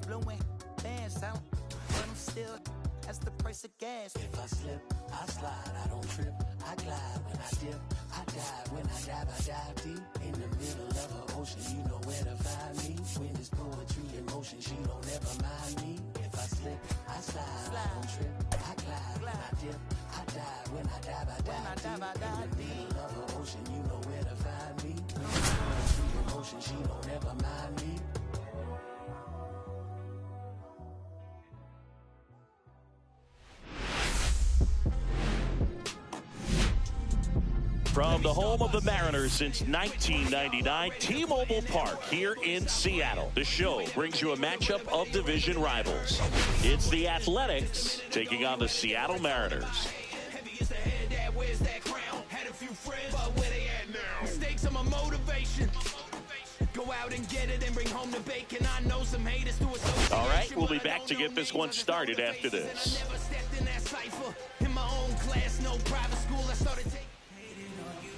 blowing bands out, but I'm still as the price of gas. If I slip, I slide, I don't trip, I glide. When I dip, I dive. When I dive deep. In the middle of an ocean, you know where to find me. When it's poetry in motion, she don't ever mind me. If I slip, I slide, I don't trip, I glide. When I dip, I dive. When I dive deep. In the middle of an ocean, you know where to find me. When it's poetry in motion, she don't ever mind me. From the home of the Mariners since 1999, T-Mobile Park here in Seattle. The show brings you a matchup of division rivals. It's the Athletics taking on the Seattle Mariners. All right, we'll be back to get this one started after this.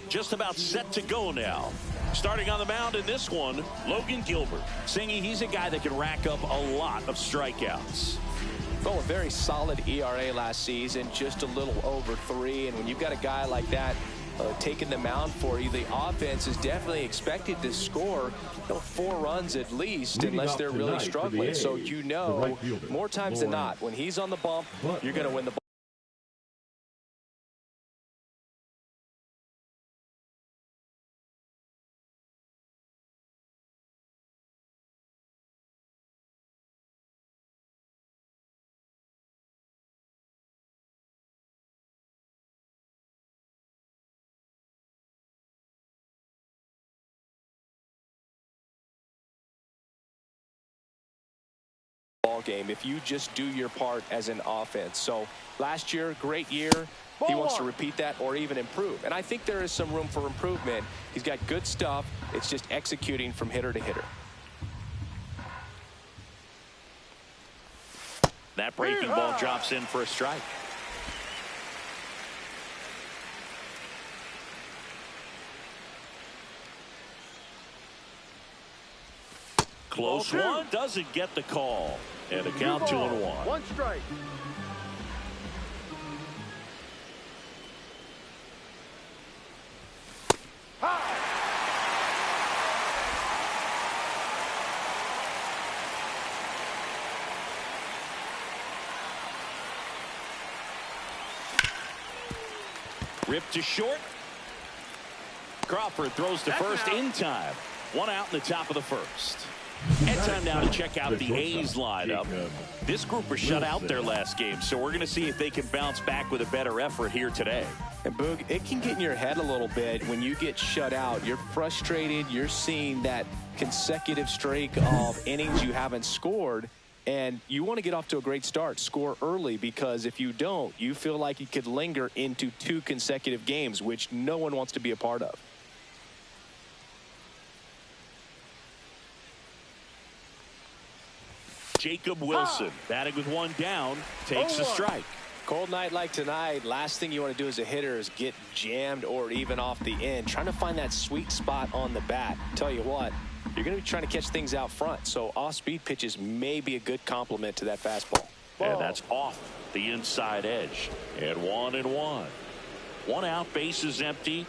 Just about set to go now. Starting on the mound in this one, Logan Gilbert. Singy, he's a guy that can rack up a lot of strikeouts. Well, a very solid ERA last season, just a little over 3. And when you've got a guy like that taking the mound for you, the offense is definitely expected to score 4 runs at least, unless they're really struggling. So you know, more times than not, when he's on the bump, you're going to win the ball. Game if you just do your part as an offense. So last year, great year. He wants to repeat that or even improve, and I think there is some room for improvement. He's got good stuff. It's just executing from hitter to hitter. That breaking ball drops in for a strike. Close one, doesn't get the call. And the count 2-1. 1 strike. Ripped to short. Crawford throws to first in time. 1 out in the top of the first. And time now to check out the A's lineup. This group was shut out their last game, so we're going to see if they can bounce back with a better effort here today. And Boog, it can get in your head a little bit when you get shut out. You're frustrated. You're seeing that consecutive streak of innings you haven't scored, and you want to get off to a great start, score early, because if you don't, you feel like you could linger into 2 consecutive games, which no one wants to be a part of. Jacob Wilson batting with 1 down, takes a strike. Cold night like tonight, last thing you want to do as a hitter is get jammed or even off the end, trying to find that sweet spot on the bat. Tell you what, you're going to be trying to catch things out front, so off-speed pitches may be a good complement to that fastball. And that's off the inside edge. And 1-1. 1 out, bases empty.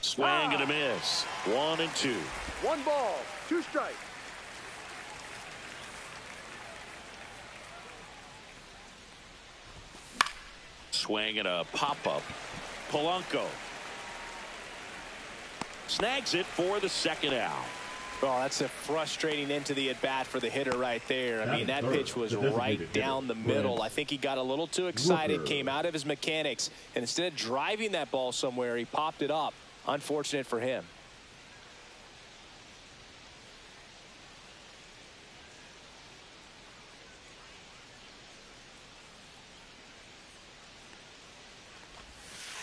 Swing and a miss. 1-2. 1 ball, 2 strikes. Swing and a pop-up. Polanco snags it for the 2nd out. Oh, that's a frustrating end to the at-bat for the hitter right there. I mean, that pitch was right down the middle. I think he got a little too excited, came out of his mechanics, and instead of driving that ball somewhere, he popped it up. Unfortunate for him.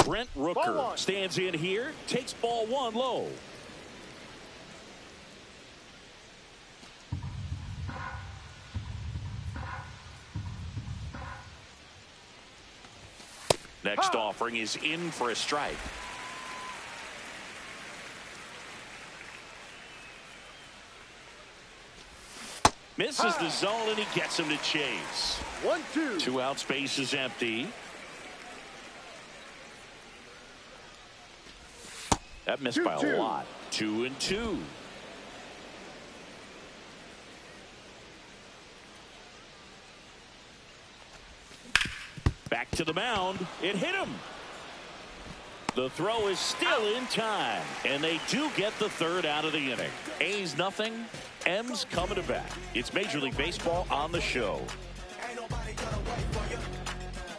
Brent Rooker stands in here, takes ball 1 low. Next offering is in for a strike. Misses the zone, and he gets him to chase. 1-2. 2 out, space is empty. That missed by a lot. 2-2. Back to the mound. It hit him. The throw is still in time, and they do get the third out of the inning. A's nothing. M's coming to bat. It's Major League Baseball on the show. Ain't nobody gonna wait for you.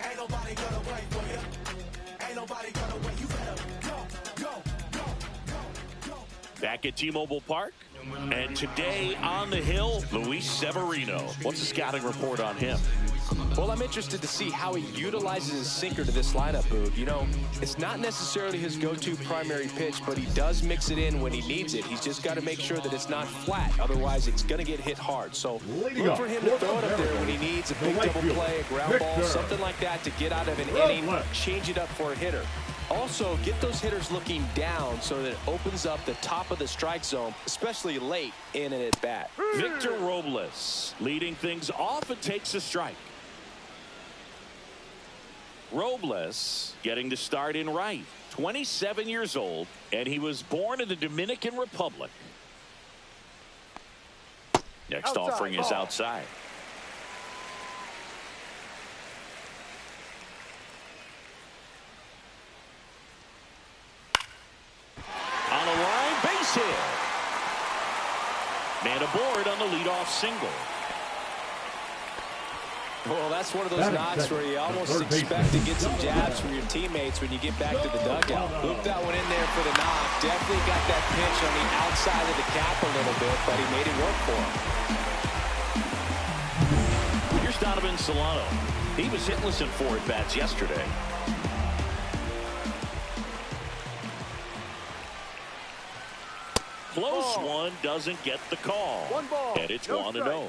Ain't nobody gonna wait for you. Ain't nobody gonna wait. You better go. Back at T-Mobile Park. And today on the hill, Luis Severino. What's the scouting report on him? Well, I'm interested to see how he utilizes his sinker to this lineup, Boog. You know, it's not necessarily his go-to primary pitch, but he does mix it in when he needs it. He's just got to make sure that it's not flat. Otherwise, it's going to get hit hard. So look for him to throw it up there when he needs a big double play, a ground ball, something like that to get out of an inning, change it up for a hitter. Also, get those hitters looking down so that it opens up the top of the strike zone, especially late in an at-bat. Victor Robles leading things off and takes a strike. Robles getting to start in right. 27 years old, and he was born in the Dominican Republic. Next offering is outside. On a line, base hit. Man aboard on the leadoff single. Well, that's one of those knocks where you almost expect to get some jabs from your teammates when you get back to the dugout. Looped that one in there for the knock. Definitely got that pitch on the outside of the cap a little bit, but he made it work for him. Here's Donovan Solano. He was hitless in 4 at-bats yesterday. Close one, doesn't get the call. 1 ball. And it's No 1-0. strike.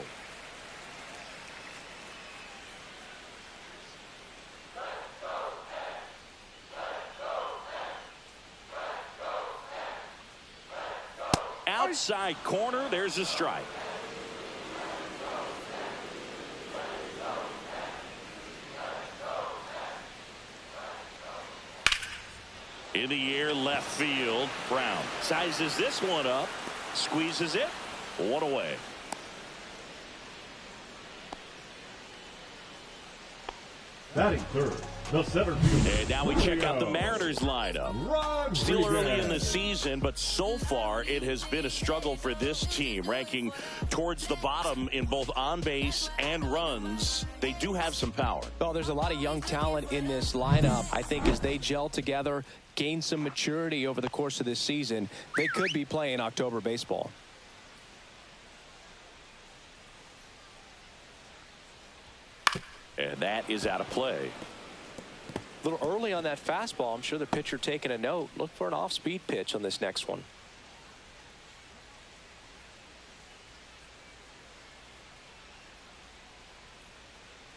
Outside corner, there's a strike. In the air, left field. Brown sizes this one up, squeezes it, 1 away. Batting third, the center fielder. And now we check out the Mariners lineup. Still early in the season, but so far it has been a struggle for this team, ranking towards the bottom in both on base and runs. They do have some power. Well, there's a lot of young talent in this lineup. I think as they gel together, gain some maturity over the course of this season, they could be playing October baseball. And that is out of play. A little early on that fastball. I'm sure the pitcher taking a note. Look for an off-speed pitch on this next one.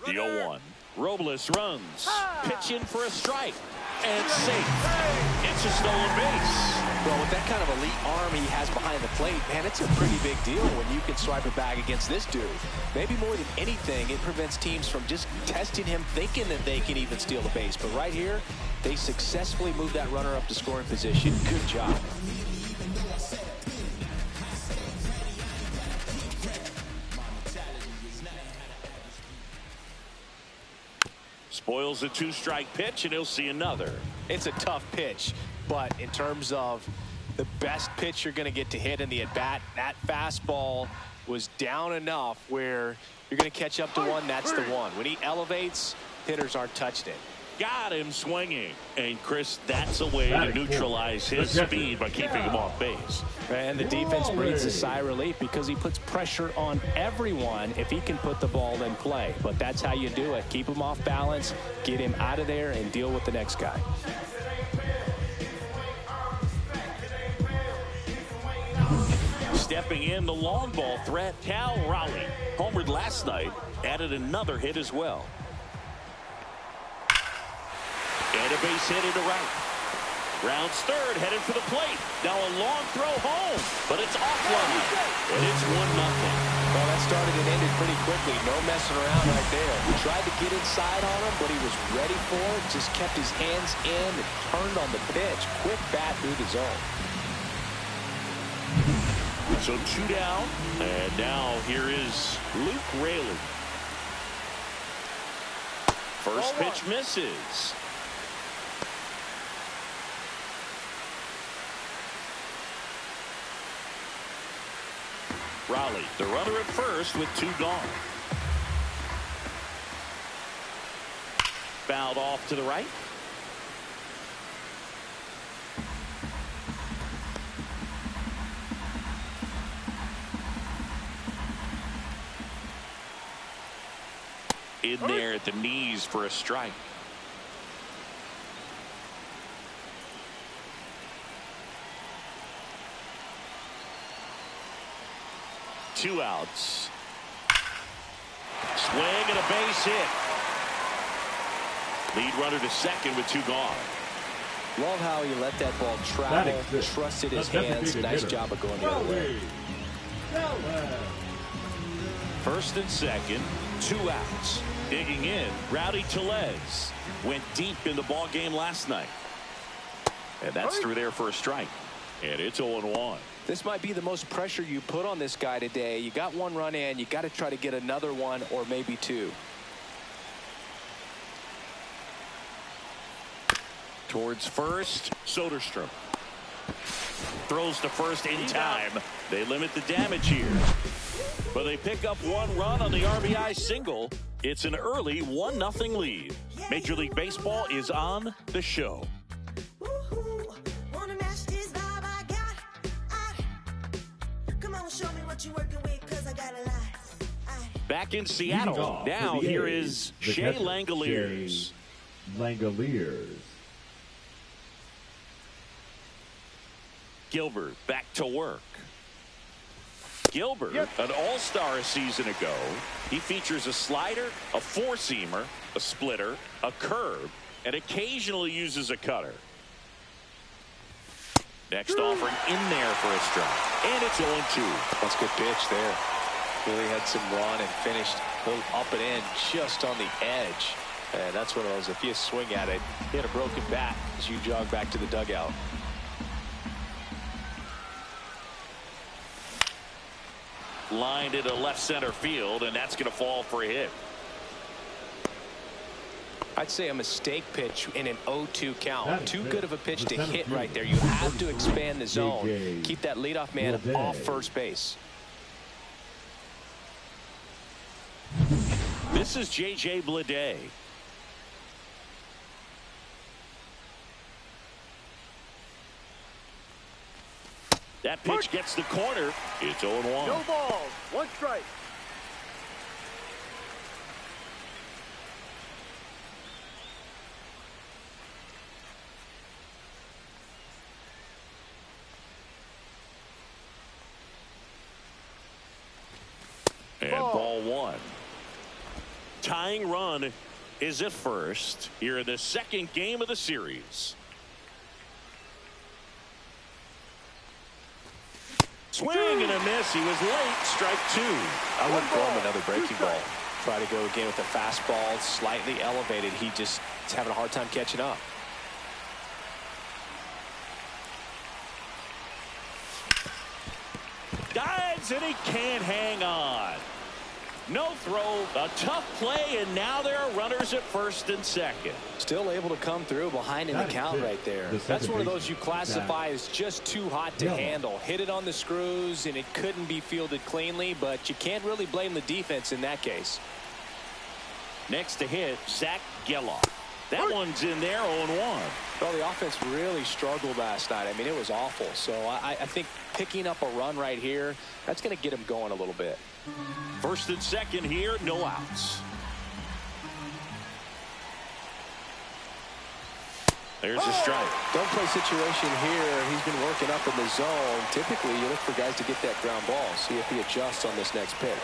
The 0-1. Robles runs. Pitch in for a strike. And safe. It's a stolen base. Well, with that kind of elite arm he has behind the plate, man, it's a pretty big deal when you can swipe a bag against this dude. Maybe more than anything, it prevents teams from just testing him, thinking that they can even steal the base. But right here, they successfully moved that runner up to scoring position. Good job. Spoils a 2-strike pitch, and he'll see another. It's a tough pitch, but in terms of the best pitch you're going to get to hit in the at-bat, that fastball was down enough where you're going to catch up to one. That's the one. When he elevates, hitters aren't touching it. Got him swinging. And, Chris, that's a way to neutralize his speed by keeping him off base. And the defense breathes a sigh of relief because he puts pressure on everyone if he can put the ball in play. But that's how you do it. Keep him off balance, get him out of there, and deal with the next guy. Stepping in, the long ball threat, Cal Raleigh. Homered last night, added another hit as well. And a base hit into right. Rounds third, headed for the plate. Now a long throw home, but it's offline. And it's 1-0. Well, that started and ended pretty quickly. No messing around right there. He tried to get inside on him, but he was ready for it. Just kept his hands in and turned on the pitch. Quick bat through the zone. So 2 down, and now here is Luke Raley. First pitch misses. Raleigh, the runner at first with 2 gone. Fouled off to the right. In there at the knees for a strike. Two outs. Swing and a base hit. Lead runner to second with 2 gone. Love how he let that ball travel, trusted his hands. Nice job of going the other way. First and second, 2 outs. Digging in, Rowdy Tellez went deep in the ball game last night. And that's through there for a strike. And it's 0-1. This might be the most pressure you put on this guy today. You got 1 run in. You got to try to get another 1 or maybe 2. Towards first, Soderstrom. Throws to first in time. They limit the damage here. But they pick up 1 run on the RBI single. It's an early 1-0 lead. Major League Baseball is on the show. Back in Seattle. Now here is Shea Langoliers. Gilbert back to work. Gilbert, an all-star a season ago. He features a slider, a 4-seamer, a splitter, a curve, and occasionally uses a cutter. Next offering in there for a strike. And it's 0-2. That's a good pitch there. Really had some run and finished a little up and in just on the edge. And that's one of those, if you swing at it, you hit a broken bat as you jog back to the dugout. Lined into left center field, and that's going to fall for a hit. I'd say a mistake pitch in an 0-2 count. Too good of a pitch to hit right there. You have to expand the zone. Keep that leadoff man off first base. This is J.J. Bleday. That pitch gets the corner. It's 0-1. No balls. 1 strike. And ball 1. Tying run is at first here in the second game of the series. Swing and a miss. He was late. Strike 2. I wouldn't throw him another breaking ball. Try to go again with the fastball, slightly elevated. He just is having a hard time catching up. Dives and he can't hang on. No throw, a tough play, and now there are runners at first and second. Still able to come through behind in the count right there. That's one of those you classify as just too hot to handle. Hit it on the screws, and it couldn't be fielded cleanly, but you can't really blame the defense in that case. Next to hit, Zach Geloff. That one's in there, 0-1. Well, the offense really struggled last night. I mean, it was awful. So I think picking up a run right here, that's going to get him going a little bit. First and second here, no outs. There's a strike. Don't play situation here. He's been working up in the zone. Typically, you look for guys to get that ground ball. See if he adjusts on this next pitch.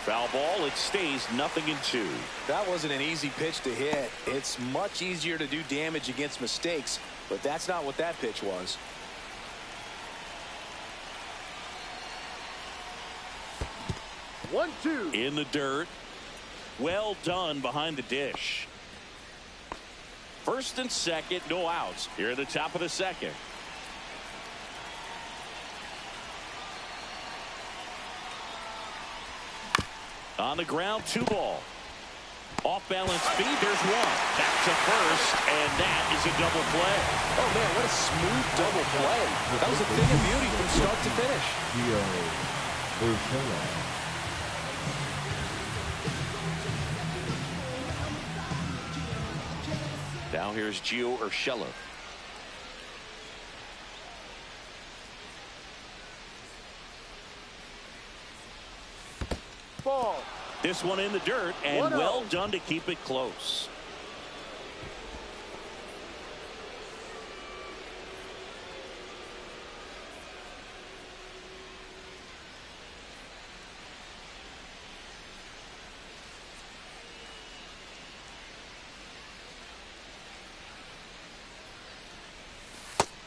Foul ball. It stays 0-2. That wasn't an easy pitch to hit. It's much easier to do damage against mistakes, but that's not what that pitch was. One, two. In the dirt. Well done behind the dish. First and second, no outs. Here at the top of the second. On the ground, 2 ball. Off balance speed, there's 1. Back to first, and that is a double play. Oh, man, what a smooth double play. That was a thing of beauty from start to finish. Now here's Gio Urshela. Ball. This one in the dirt, and 1-0. well done to keep it close.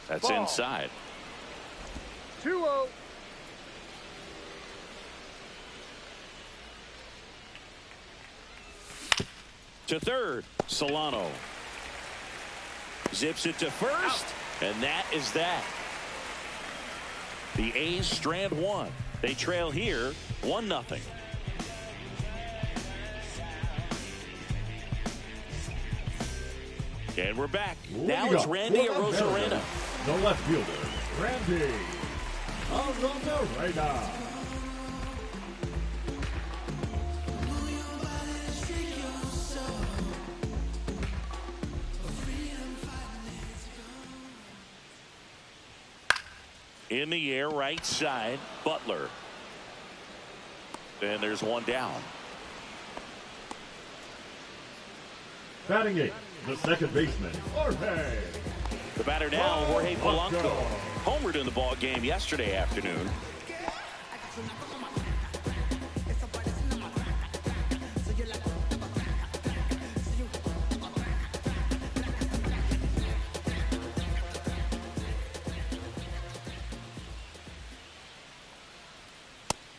That's Ball. inside. 2-0. To third, Solano. Zips it to first, and that is that. The A's strand 1. They trail here 1-0. And we're back. Now it's Randy Arozarena. The left fielder, Randy Arozarena. In the air, right side, Butler. And there's 1 down. Batting 8, the second baseman, Jorge. The batter now, Jorge Polanco. Homered in the ball game yesterday afternoon.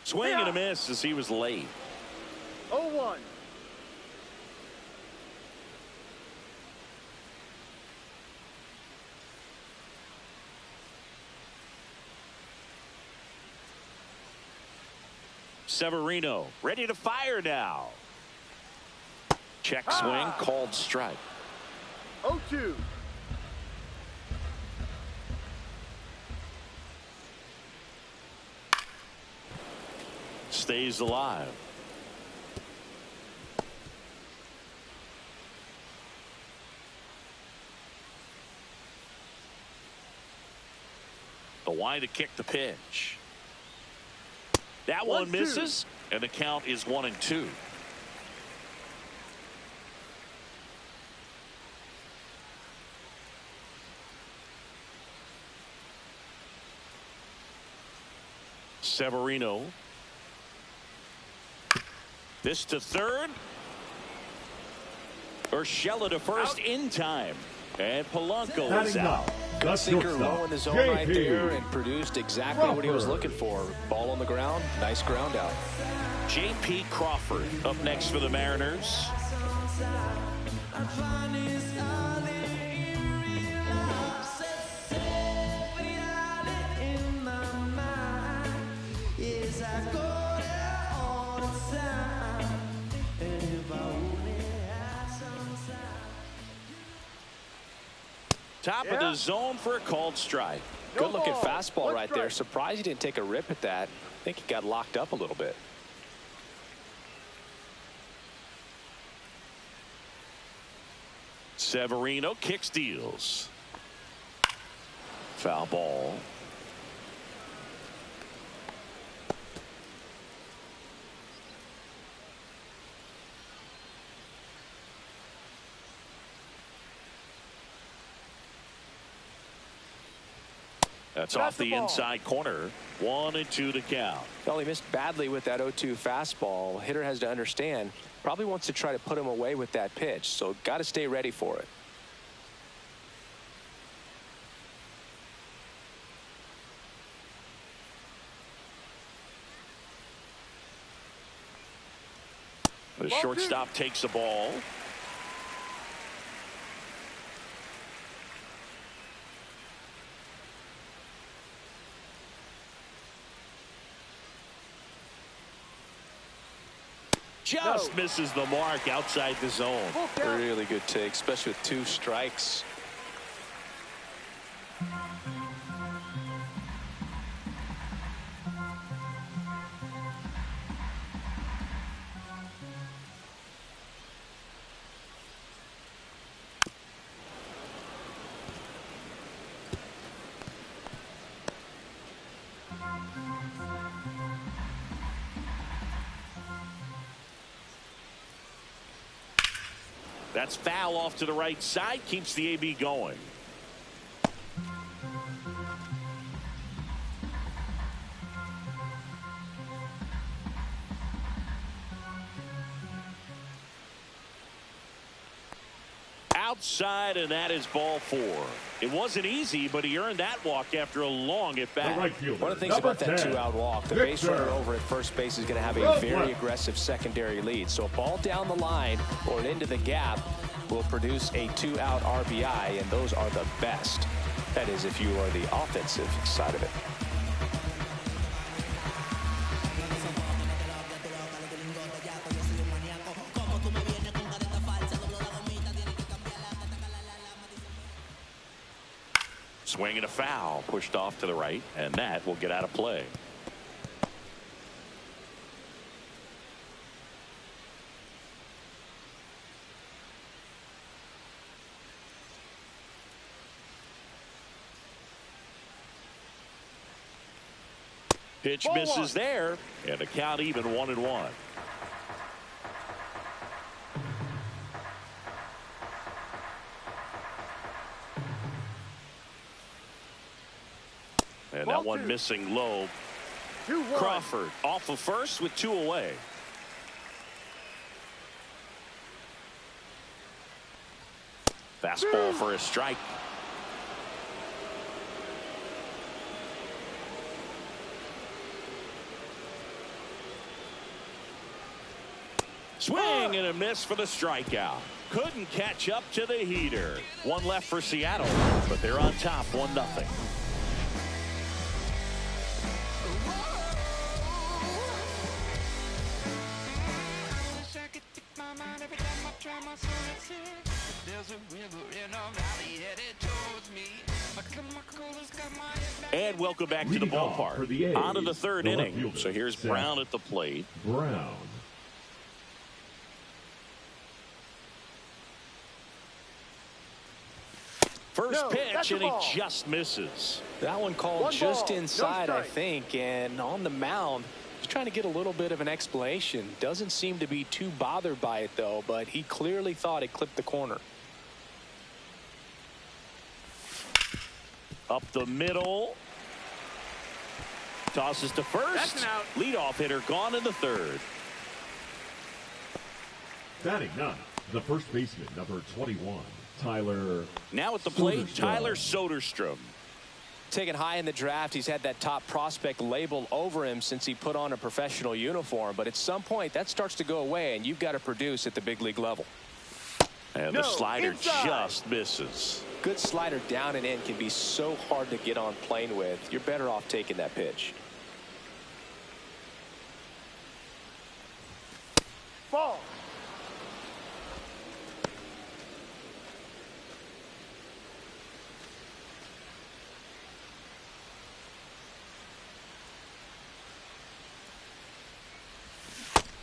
Swing and a miss as he was late. 0-1. Severino ready to fire now. Check swing, called strike. 0-2. Stays alive. The wide to kick the pitch. That one misses, and the count is 1-2. Severino. This to third. Urshela to first in time. And Polanco is out. The Sinker shortstop, low in the zone right JP. there and produced exactly what he was looking for. Ball on the ground. Nice ground out. J.P. Crawford up next for the Mariners. Top of the zone for a called strike. Good looking fastball right there. Surprised he didn't take a rip at that. I think he got locked up a little bit. Severino kicks, deals. Foul ball. That's off the inside corner. 1-2 to count. Well, he missed badly with that 0-2 fastball. Hitter has to understand, probably wants to try to put him away with that pitch, so got to stay ready for it. The shortstop takes the ball. Just misses the mark outside the zone. Really good take, especially with 2 strikes. That's foul off to the right side. Keeps the AB going. Outside, and that is ball 4. It wasn't easy, but he earned that walk after a long at bat. One of the things about that 2-out walk, the base runner over at first base is going to have a very aggressive secondary lead. So a ball down the line or into the gap will produce a 2-out RBI, and those are the best. That is, if you are the offensive side of it. Swing and a foul, pushed off to the right, and that will get out of play. Pitch misses there, and the count even 1-1. And that one missing low. Crawford off of first with 2 away. Fastball for a strike. Swing and a miss for the strikeout. Couldn't catch up to the heater. One left for Seattle, but they're on top 1-0. And welcome back to the ballpark. On to the 3rd inning. So here's Brown at the plate. Brown. First pitch, and he just misses. That one called just inside, I think, and on the mound, he's trying to get a little bit of an explanation. Doesn't seem to be too bothered by it, though, but he clearly thought it clipped the corner. Up the middle. Tosses to first. Leadoff hitter gone in the 3rd. Batting 9th, the first baseman, number 21. Tyler. Now at the plate, Tyler Soderstrom. Taken high in the draft, he's had that top prospect label over him since he put on a professional uniform. But at some point, that starts to go away, and you've got to produce at the big league level. And the slider just misses. Good slider down and in can be so hard to get on plane with. You're better off taking that pitch. Ball.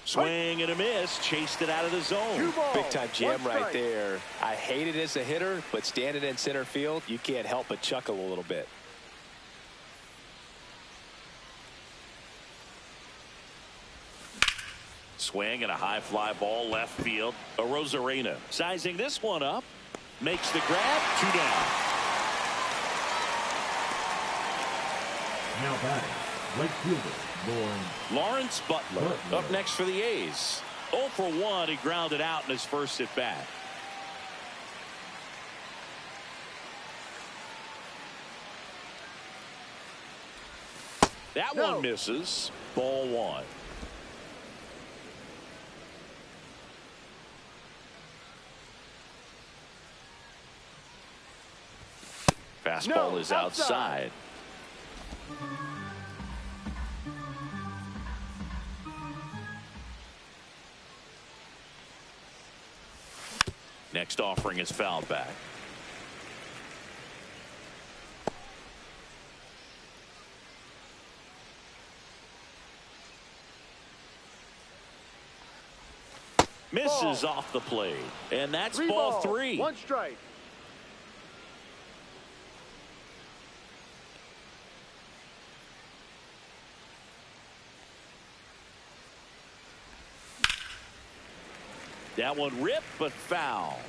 Swing and a miss. Chased it out of the zone. Big time jam right there. I hate it as a hitter, but standing in center field, you can't help but chuckle a little bit. Swing and a high fly ball left field. Arozarena sizing this one up. Makes the grab. 2 down. Now batting, right fielder, Lawrence Butler up next for the A's. 0 for 1. He grounded out in his first at bat. That one misses. Ball 1. Fastball is outside. Next offering is fouled back. Misses off the plate. And that's ball 3. 1 strike. That one ripped, but foul.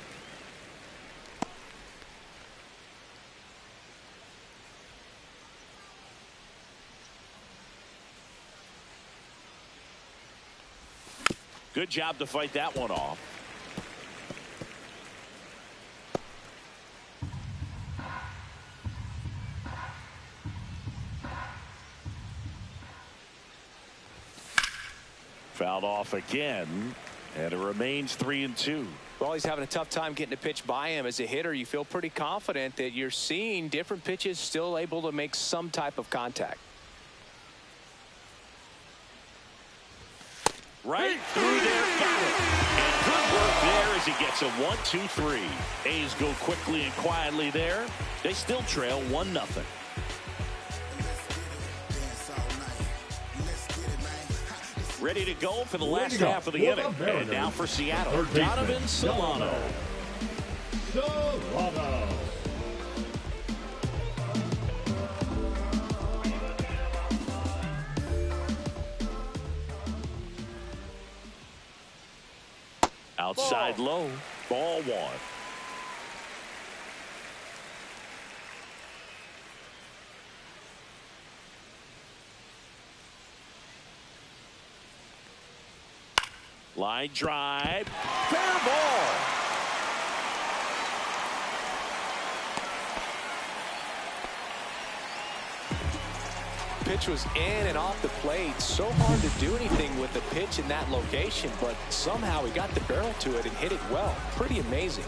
Good job to fight that one off. Fouled off again. And it remains 3-2. Well, he's having a tough time getting a pitch by him. As a hitter, you feel pretty confident that you're seeing different pitches still able to make some type of contact. Right through there, got it. And good work there as he gets a 1-2-3. A's go quickly and quietly there. They still trail 1-0. Ready to go for the last half of the inning. And now for Seattle, Donovan Solano. Outside low, ball 1. Line drive, fair ball. Pitch was in and off the plate. So hard to do anything with the pitch in that location, but somehow he got the barrel to it and hit it well. Pretty amazing.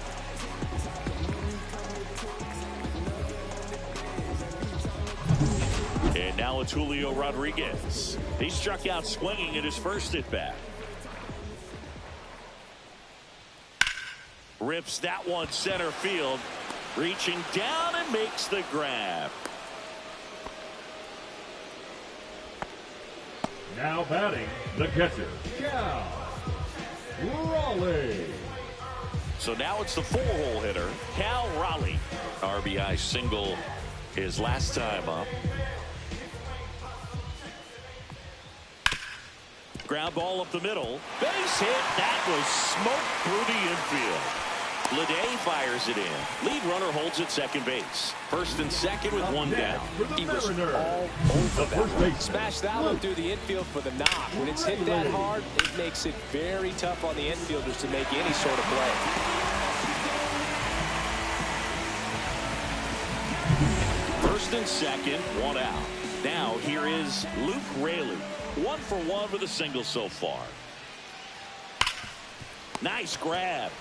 And now it's Julio Rodriguez. He struck out swinging at his first at bat. Rips that one center field. Reaching down and makes the grab. Now batting, the catcher, Cal Raleigh. So now it's the 4-hole hitter, Cal Raleigh. RBI single his last time up. Ground ball up the middle. Base hit. That was smoked through the infield. Leday fires it in. Lead runner holds at second base. First and second with one down. He was all over that one. Smashed that one through the infield for the knock. When it's hit that hard, it makes it very tough on the infielders to make any sort of play. First and second, one out. Now here is Luke Raley. 1 for 1 with a single so far. Nice grab.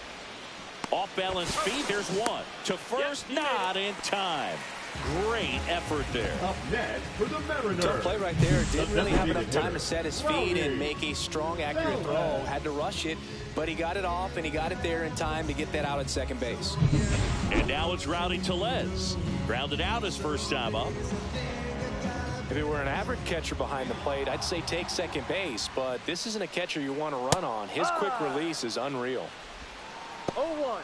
Off balance feet. There's one to first, not in time. Great effort there. Up next for the Mariners. Tough play right there. Didn't really have enough time to set his feet and make a strong, accurate throw. Had to rush it, but he got it off and he got it there in time to get that out at second base. And now it's Rowdy Tellez. Grounded out his first time up. If it were an average catcher behind the plate, I'd say take second base, but this isn't a catcher you want to run on. His quick release is unreal. 0-1.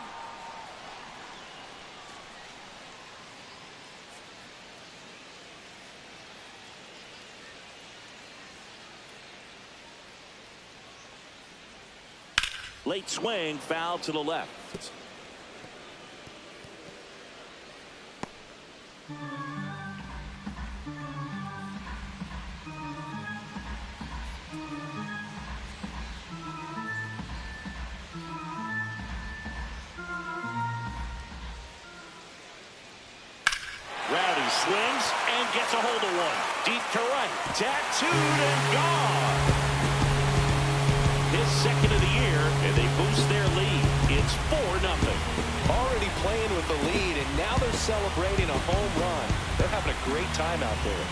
Late swing, foul to the left. Swings and gets a hold of one. Deep to right. Tattooed and gone. His second of the year, and they boost their lead. It's 4-0. Already playing with the lead, and now they're celebrating a home run. They're having a great time out there.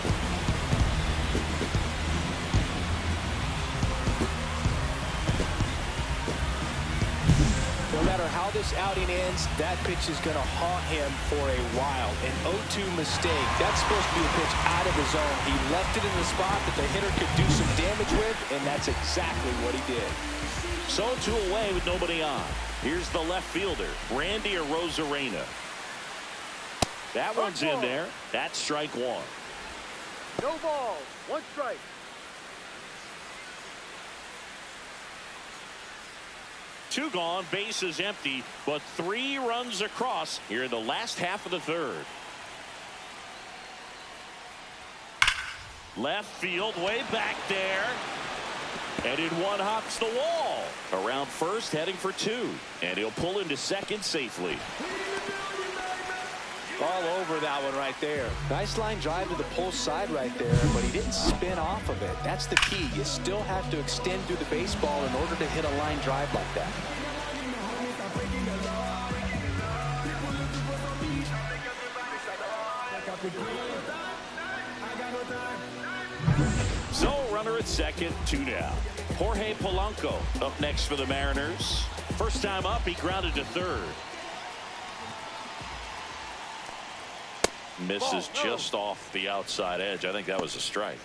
No matter how this outing ends, that pitch is going to haunt him for a while. An 0-2 mistake. That's supposed to be a pitch out of the zone. He left it in the spot that the hitter could do some damage with, and that's exactly what he did. So 2 away with nobody on. Here's the left fielder, Randy Arozarena. That one's in there. That's strike 1. No ball. 1 strike. Two gone, bases empty, but 3 runs across here in the last half of the third. Left field, way back there. And in one hops the wall. Around first, heading for 2. And he'll pull into second safely. All over that one right there. Nice line drive to the pull side right there, but he didn't spin off of it. That's the key. You still have to extend through the baseball in order to hit a line drive like that. So runner at second, 2 down. Jorge Polanco up next for the Mariners. First time up, he grounded to third. Misses just off the outside edge. I think that was a strike.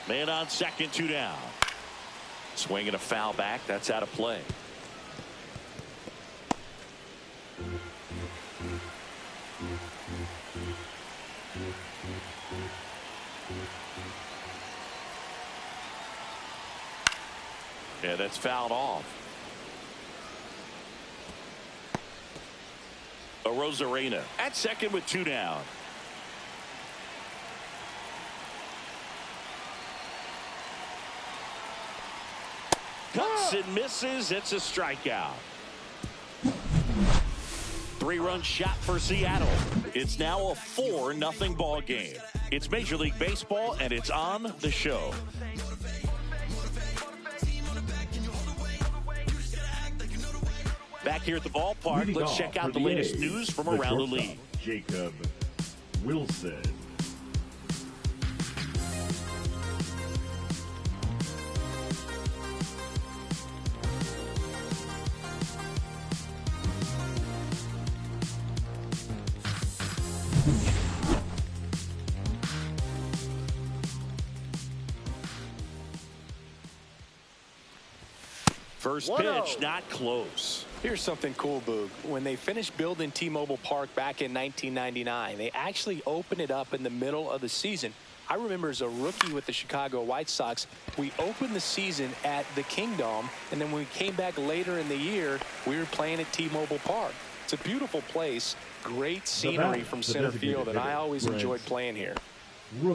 Man on second, 2 down. Swinging a foul back. That's out of play. Yeah, that's fouled off. Arozarena at second with 2 down. Cuts and misses. It's a strikeout. 3-run shot for Seattle. It's now a 4-0 ball game. It's Major League Baseball, and it's on the show. Back here at the ballpark, let's check out the latest news from around the league. Jacob Wilson. First pitch, not close. Here's something cool, Boog. When they finished building T-Mobile Park back in 1999, they actually opened it up in the middle of the season. I remember as a rookie with the Chicago White Sox, we opened the season at the Kingdom, and then when we came back later in the year, we were playing at T-Mobile Park. It's a beautiful place, great scenery from center field, and I always enjoyed playing here.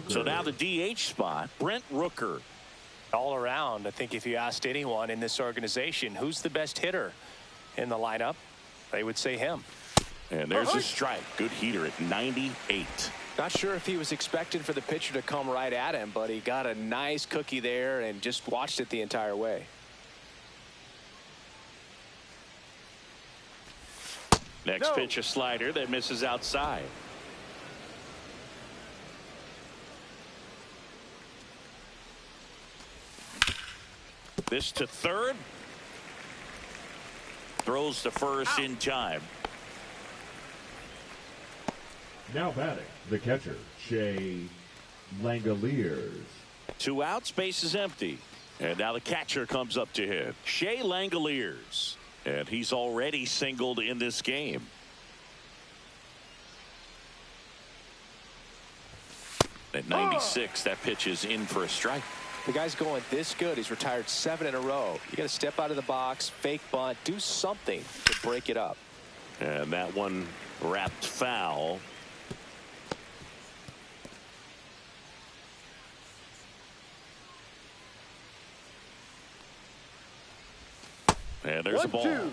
So now the DH spot, Brent Rooker. All around, I think if you asked anyone in this organization who's the best hitter in the lineup, they would say him. And there's a strike. Good heater at 98. Not sure if he was expecting for the pitcher to come right at him, but he got a nice cookie there and just watched it the entire way. Next pitch, a slider that misses outside. This to third. Throws to first in time. Now batting, the catcher, Shea Langoliers. 2 outs, base is empty. And now the catcher comes up to hit. Shea Langoliers. And he's already singled in this game. At 96, that pitch is in for a strike. The guy's going this good. He's retired 7 in a row. You got to step out of the box, fake bunt, do something to break it up. And that one wrapped foul. And there's a ball. 1-2.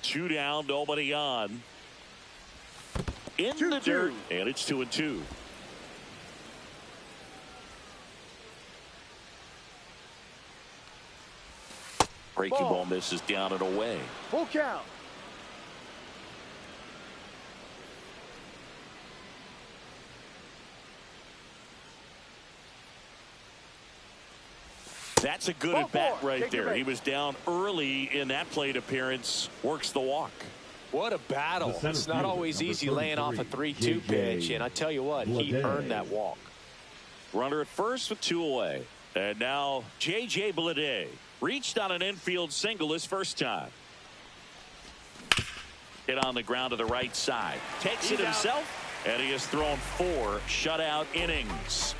Two down, nobody on. In 2-2. the dirt, and it's 2-2. Breaking ball misses down and away. Full count. That's a good at bat right there. He was down early in that plate appearance. Works the walk. What a battle. It's not always easy laying off a 3-2 pitch, and I tell you what, he earned that walk. Runner at first with 2 away. And now J.J. Bleday reached on an infield single his first time. Hit on the ground to the right side. Takes it himself, and he has thrown 4 shutout innings.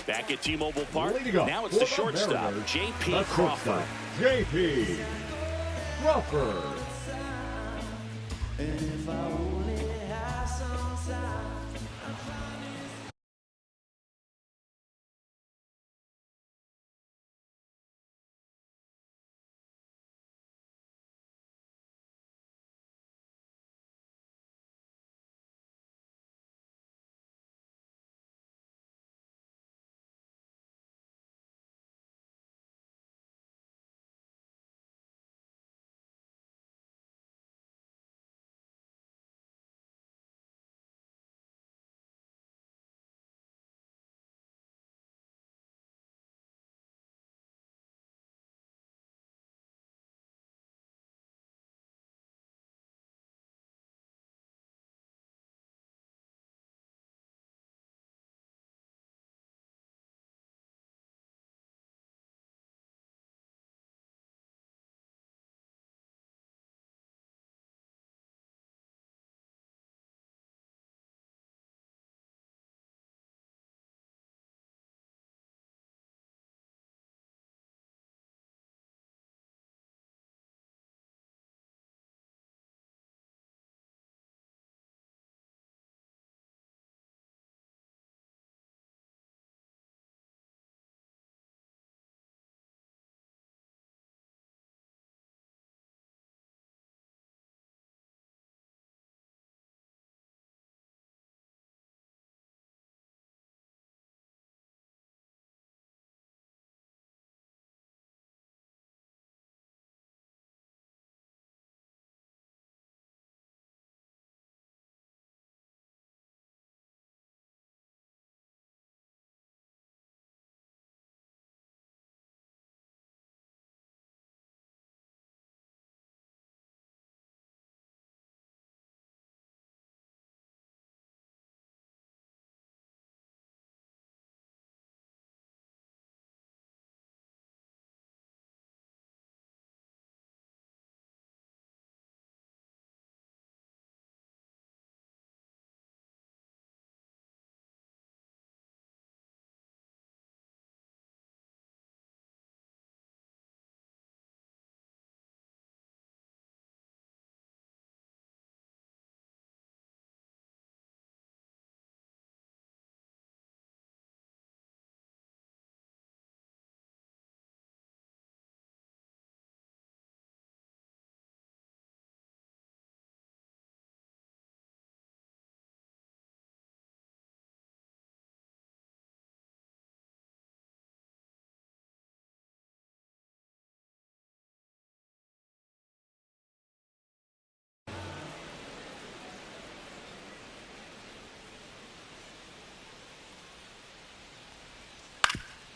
Back at T-Mobile Park, now it's the shortstop, J.P. Crawford. J.P. Crawford.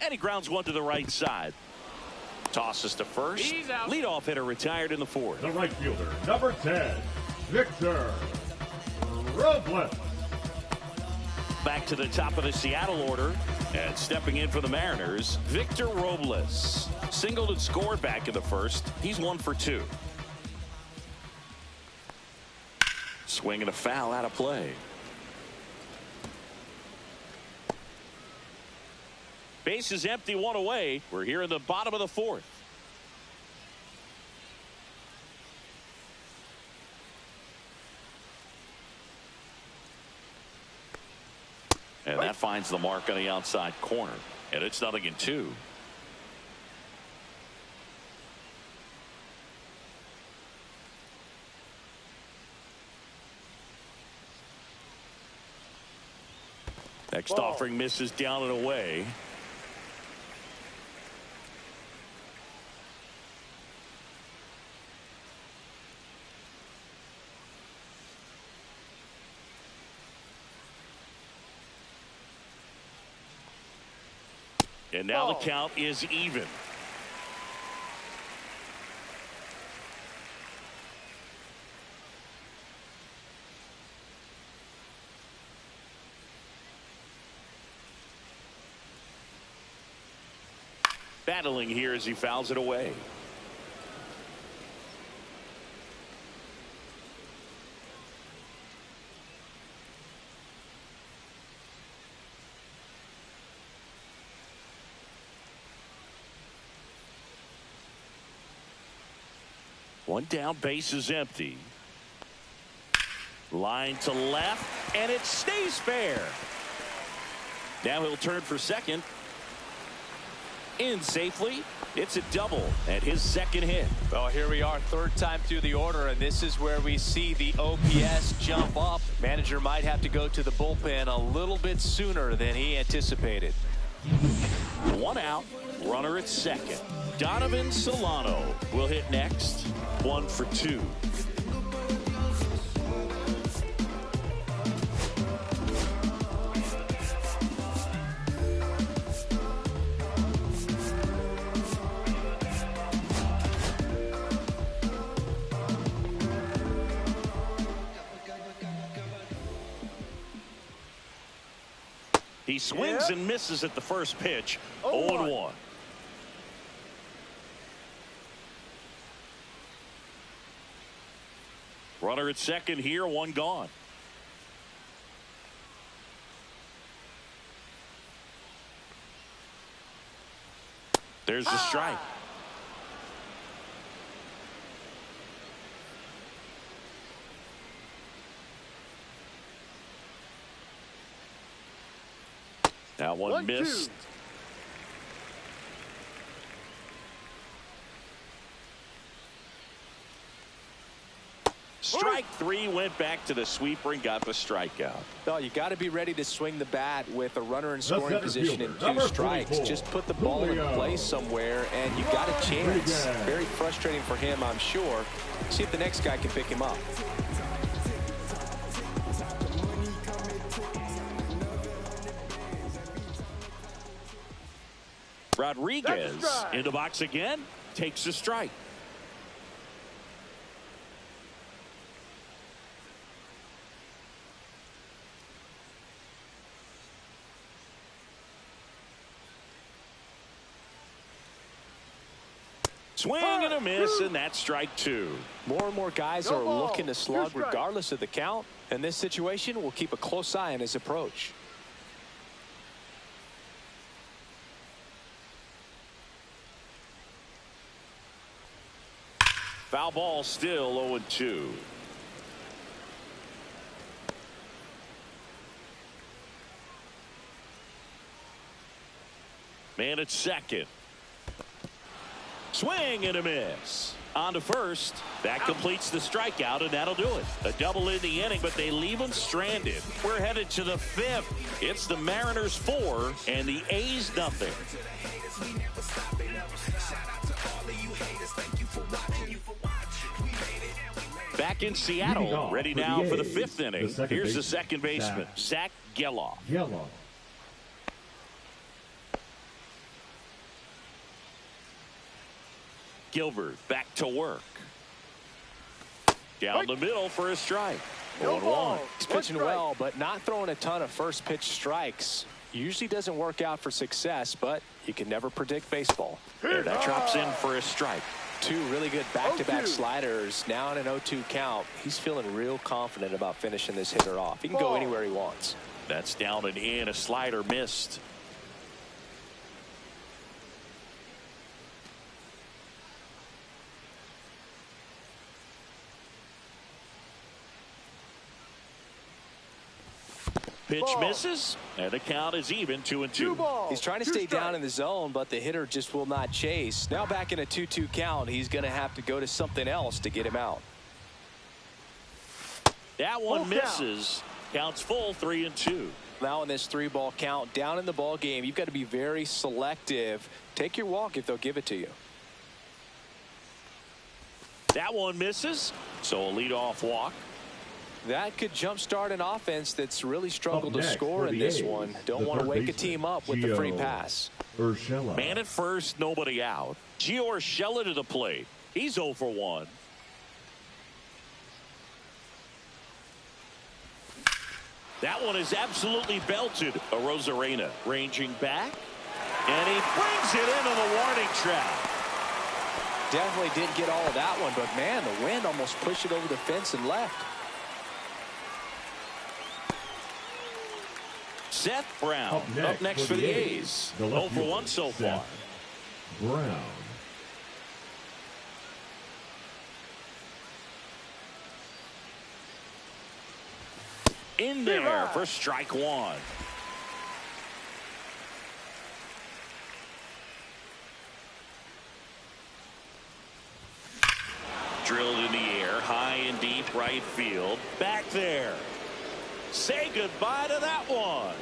And he grounds one to the right side. Tosses to first. Leadoff hitter retired in the 4th. The right fielder, number 10, Victor Robles. Back to the top of the Seattle order. And stepping in for the Mariners, Victor Robles. Singled and scored back in the 1st. He's 1 for 2. Swing and a foul out of play. Base is empty, one away. We're here in the bottom of the fourth. And that finds the mark on the outside corner. And it's 0-2. Next offering misses down and away. And now the count is even. Battling here as he fouls it away. One down, base is empty. Line to left, and it stays fair. Now he'll turn for second. In safely. It's a double and his second hit. Well, here we are, third time through the order, and this is where we see the OPS jump up. Manager might have to go to the bullpen a little bit sooner than he anticipated. One out, runner at second. Donovan Solano will hit next. 1 for 2. He swings and misses at the first pitch. 0-1. Runner at second here, one gone. There's the strike. Now one missed. Strike 3, went back to the sweeper and got the strikeout. No, you got to be ready to swing the bat with a runner in scoring position and 2 strikes. Just put the ball in place somewhere and you got a chance. Very frustrating for him, I'm sure. See if the next guy can pick him up. Rodriguez in the box again, takes a strike. Swing and a miss, and that's strike 2. More and more guys are looking to slug regardless of the count. In this situation, we'll keep a close eye on his approach. Foul ball, still 0-2. Man at second. Swing and a miss. On to first. That completes the strikeout, and that'll do it. A double in the inning, but they leave them stranded. We're headed to the 5th. It's the Mariners 4 and the A's nothing. Back in Seattle, ready now for the 5th inning. Here's the second baseman, Zach Geloff. Gilbert back to work. Down the middle for a strike. 1-1. He's pitching well, but not throwing a ton of first pitch strikes. Usually doesn't work out for success, but you can never predict baseball. There, that drops in for a strike. 2 really good back-to-back sliders. Now in an 0-2 count. He's feeling real confident about finishing this hitter off. He can go anywhere he wants. That's down and in. A slider missed. Pitch misses, and the count is even 2-2. He's trying to stay down in the zone, but the hitter just will not chase. Now back in a 2-2 count, he's going to have to go to something else to get him out. That one misses. Counts full, 3-2. Now in this 3-ball count, down in the ball game, you've got to be very selective. Take your walk if they'll give it to you. That one misses, so a leadoff walk. That could jumpstart an offense that's really struggled to score in this one. Don't want to wake a team up with the free pass. Man at first, nobody out. Gio Urshela to the plate. He's 0 for 1. That one is absolutely belted. Arozarena ranging back, and he brings it into the warning track. Definitely didn't get all of that one, but man, the wind almost pushed it over the fence and left. Seth Brown up next for the A's. 0 for 1 so far. Brown. In there for strike 1. Drilled in the air, high and deep right field. Back there. Say goodbye to that one.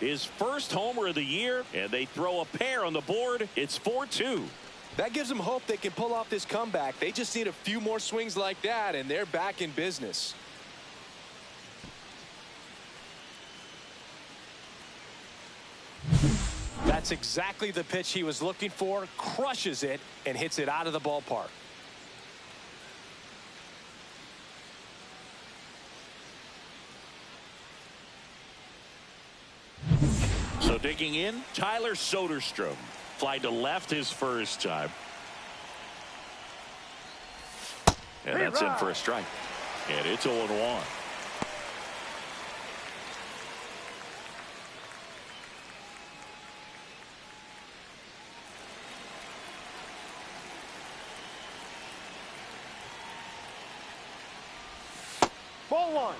His first homer of the year, and they throw a pair on the board. It's 4-2. That gives them hope they can pull off this comeback. They just need a few more swings like that, and they're back in business. That's exactly the pitch he was looking for. Crushes it and hits it out of the ballpark. So digging in, Tyler Soderstrom. Fly to left his first time. And that's in for a strike. And it's 0-1. Ball 1.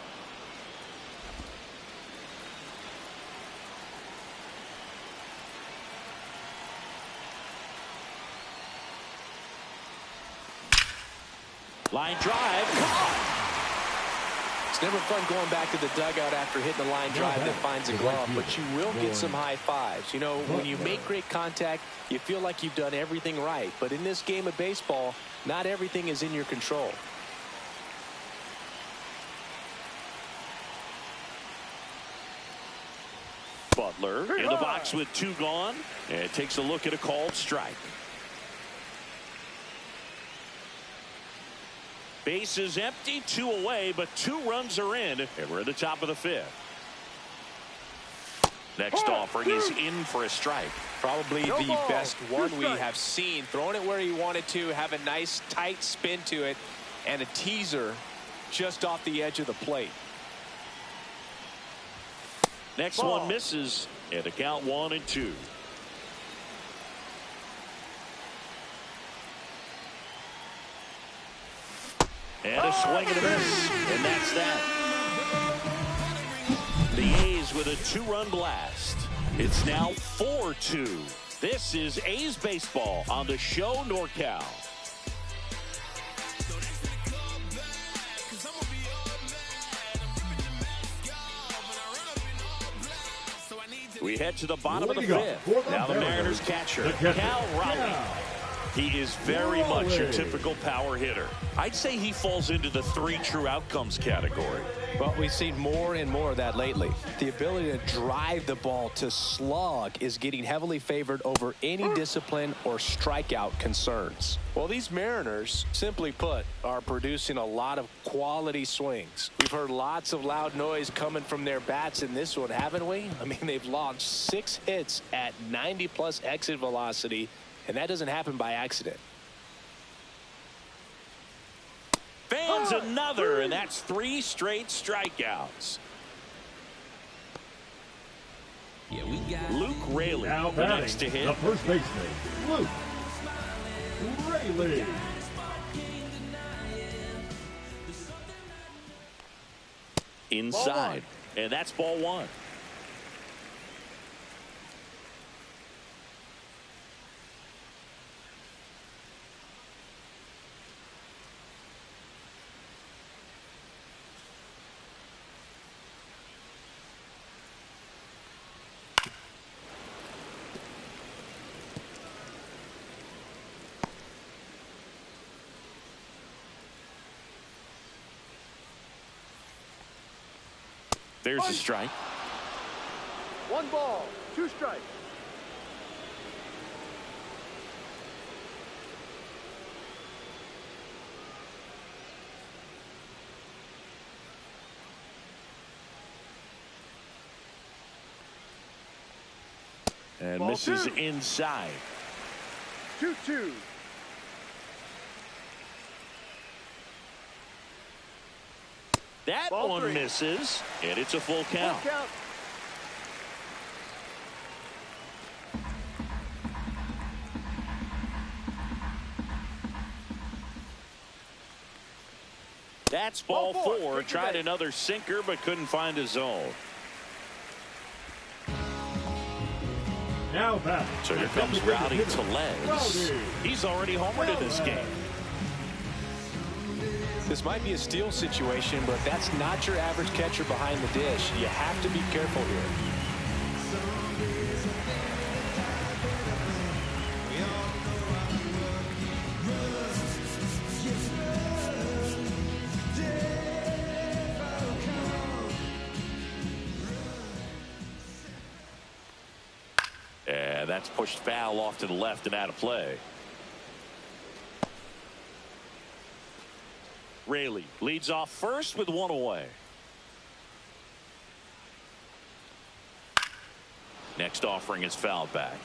Line drive. It's never fun going back to the dugout after hitting a line drive that finds a glove, but you will get some high fives. You know, when you make great contact, you feel like you've done everything right. But in this game of baseball, not everything is in your control. Butler in the box with 2 gone, and takes a look at a called strike. Base is empty, 2 away, but 2 runs are in, and we're at the top of the 5th. Next offering is in for a strike. Probably the best one we have seen. Throwing it where he wanted to, have a nice tight spin to it, and a teaser just off the edge of the plate. Next one misses, and the count 1-2. And a swing and a miss, and that's that. The A's with a 2-run blast. It's now 4-2. This is A's baseball on the show NorCal. We head to the bottom of the 5th. Now the Mariners catcher, Cal Raleigh. He is very much your typical power hitter. I'd say he falls into the 3 true outcomes category. But we've seen more and more of that lately. The ability to drive the ball to slug is getting heavily favored over any discipline or strikeout concerns. Well, these Mariners, simply put, are producing a lot of quality swings. We've heard lots of loud noise coming from their bats in this one, haven't we? I mean, they've launched 6 hits at 90+ exit velocity, and that doesn't happen by accident. Fans another, and that's 3 straight strikeouts. Yeah, we got Luke Raley Now the next to hit. the first baseman, Luke Raley. inside. And that's ball one. There's a strike. 1 ball, 2 strikes. And ball misses 2. Inside. 2-2. That ball one 3. misses, and it's a full count. Full count. That's ball 4. Take Tried it. another sinker, but couldn't find a zone. Now back. So here comes Rowdy Tellez. He's already homered in this game. This might be a steal situation, but that's not your average catcher behind the dish. You have to be careful here. And that's pushed foul off to the left and out of play. Raley leads off first with 1 away. Next offering is fouled back.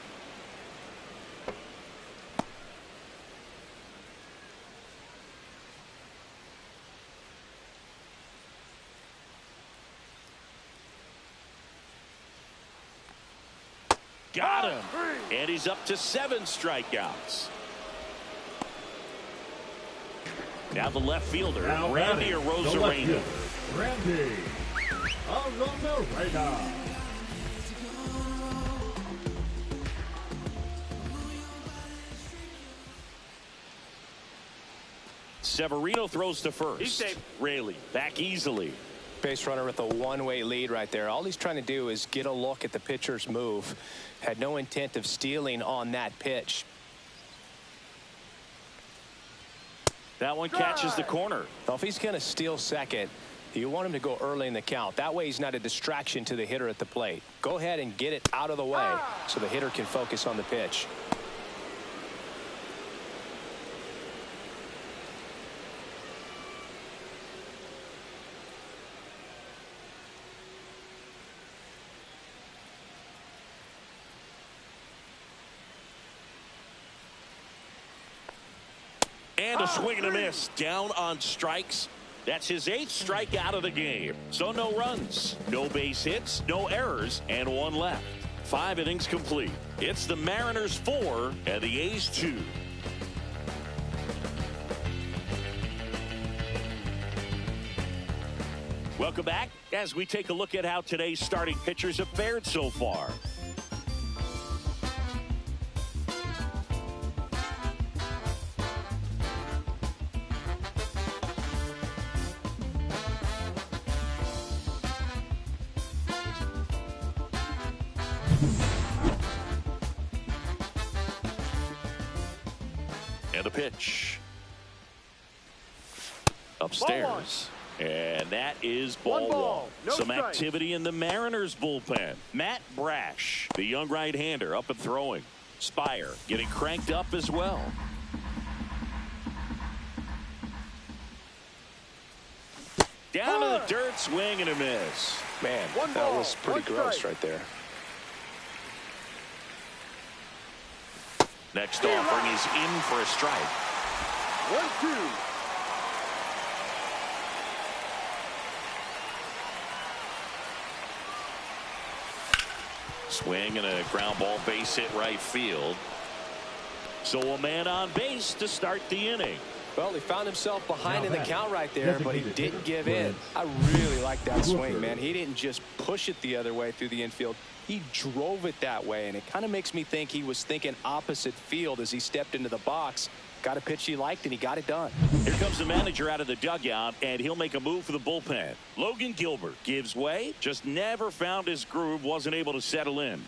Got him. And he's up to 7 strikeouts. Now the left fielder, Randy Arozarena. Randy Arozarena. Severino throws to first. Raley back easily. Base runner with a one-way lead right there. All he's trying to do is get a look at the pitcher's move. Had no intent of stealing on that pitch. That one catches the corner. Well, if he's going to steal second, you want him to go early in the count. That way he's not a distraction to the hitter at the plate. Go ahead and get it out of the way so the hitter can focus on the pitch. And a swing and a miss. Down on strikes. That's his 8th strikeout of the game. So no runs, no base hits, no errors, and 1 left. 5 innings complete. It's the Mariners 4 and the A's 2. Welcome back as we take a look at how today's starting pitchers have fared so far. And a pitch. Upstairs. And that is ball 1. No Some strike. activity in the Mariners bullpen. Matt Brash, the young right-hander, up and throwing. Spire getting cranked up as well. Down to the dirt, swing and a miss. Man, that was pretty gross right there. Next offering is in for a strike. 1-2. Swing and a ground ball, base hit right field. So a man on base to start the inning. Well, he found himself behind in the count right there, but he didn't give in. I really like that swing, man. He didn't just push it the other way through the infield. He drove it that way, and it kind of makes me think he was thinking opposite field as he stepped into the box. Got a pitch he liked, and he got it done. Here comes the manager out of the dugout, and he'll make a move for the bullpen. Logan Gilbert gives way, just never found his groove, wasn't able to settle in.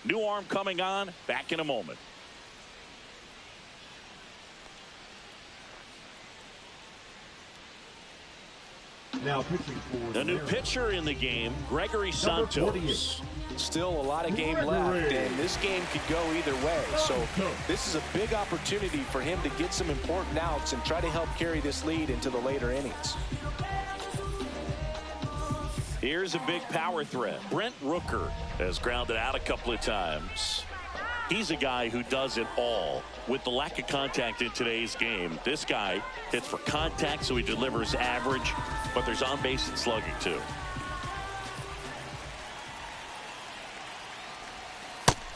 New arm coming on, back in a moment. Now pitching for the new pitcher in the game, Gregory Santos. Still a lot of game left, and this game could go either way. So this is a big opportunity for him to get some important outs and try to help carry this lead into the later innings. Here's a big power threat. Brent Rooker has grounded out a couple of times. He's a guy who does it all. With the lack of contact in today's game, this guy hits for contact, so he delivers average, but there's on base and slugging too.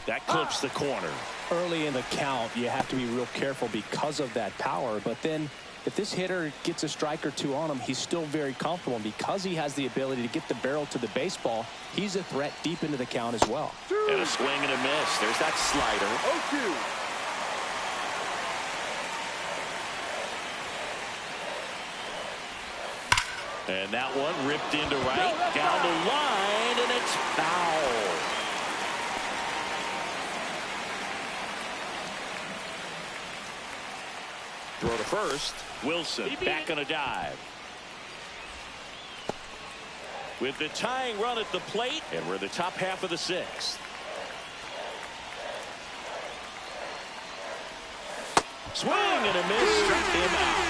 That clips the corner. Early in the count, you have to be real careful because of that power, but then if this hitter gets a strike or two on him, he's still very comfortable. And because he has the ability to get the barrel to the baseball, he's a threat deep into the count as well. And a swing and a miss. There's that slider. 0-2. And that one ripped into right, down the line, and it's foul. Throw to first. Wilson back on a dive. With the tying run at the plate, and we're in the top half of the sixth. Swing and a miss. Struck him out.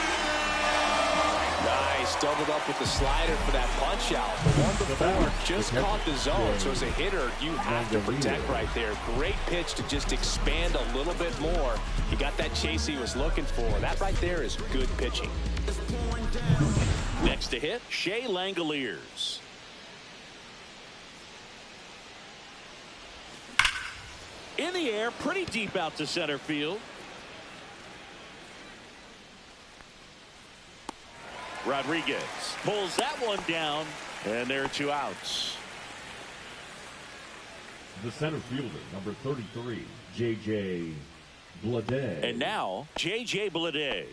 Nice. Doubled up with the slider for that punch out. The one before just caught the zone. So as a hitter, you have to protect right there. Great pitch to just expand a little bit more. He got that chase he was looking for. That right there is good pitching. Next to hit, Shea Langoliers. In the air, pretty deep out to center field. Rodriguez pulls that one down, and there are two outs. The center fielder, number 33, J.J. Bleday. And now, J.J. Bleday.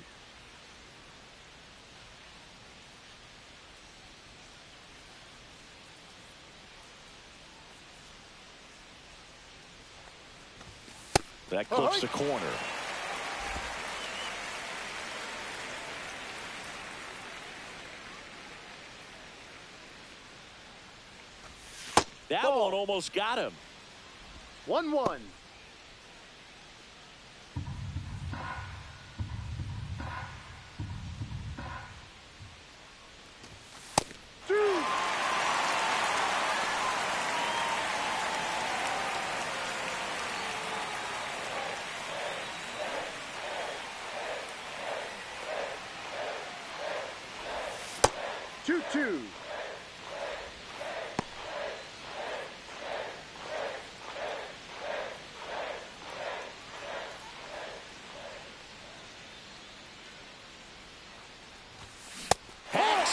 That clips the corner. That one almost got him. 1-1. Two.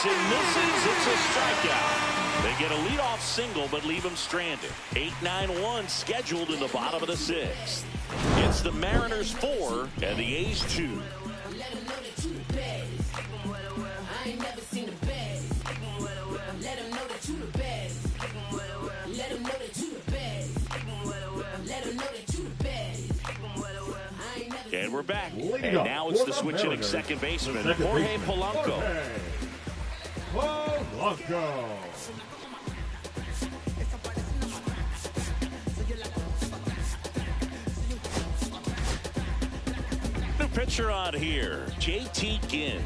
And misses. It's a strikeout. They get a leadoff single but leave him stranded. 8-9-1 scheduled in the bottom of the sixth. It's the Mariners 4 and the A's 2. And we're back. And now it's the switch-hitting second baseman, Jorge Polanco. Polanco. The pitcher on here, J.T. Ginn.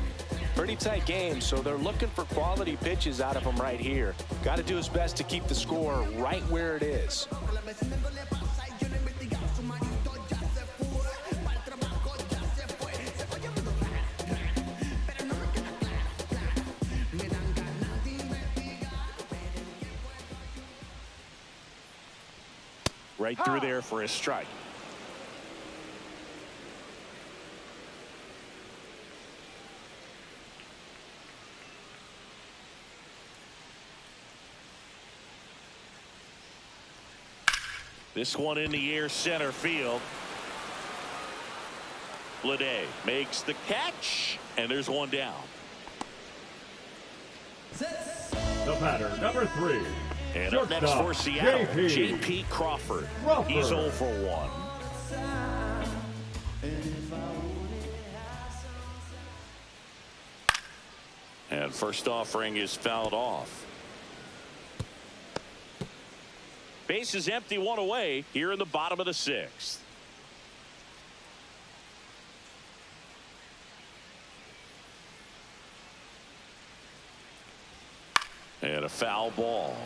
Pretty tight game, so they're looking for quality pitches out of him right here. Got to do his best to keep the score right where it is. Right through there for a strike. This one in the air center field. Bleday makes the catch, and there's one down. The batter, number 3. And up next for Seattle, J.P. Crawford. He's 0 for 1. And first offering is fouled off. Base is empty, 1 away here in the bottom of the 6th. And a foul ball.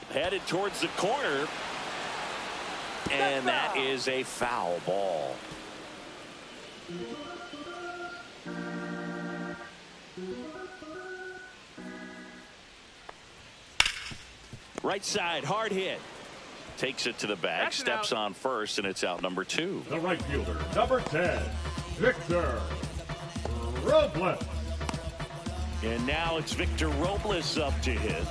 Headed towards the corner. And that is a foul ball. Right side, hard hit. Takes it to the bag, steps on first, and it's out number 2. The right fielder, number 10, Victor Robles. And now it's Victor Robles up to hit.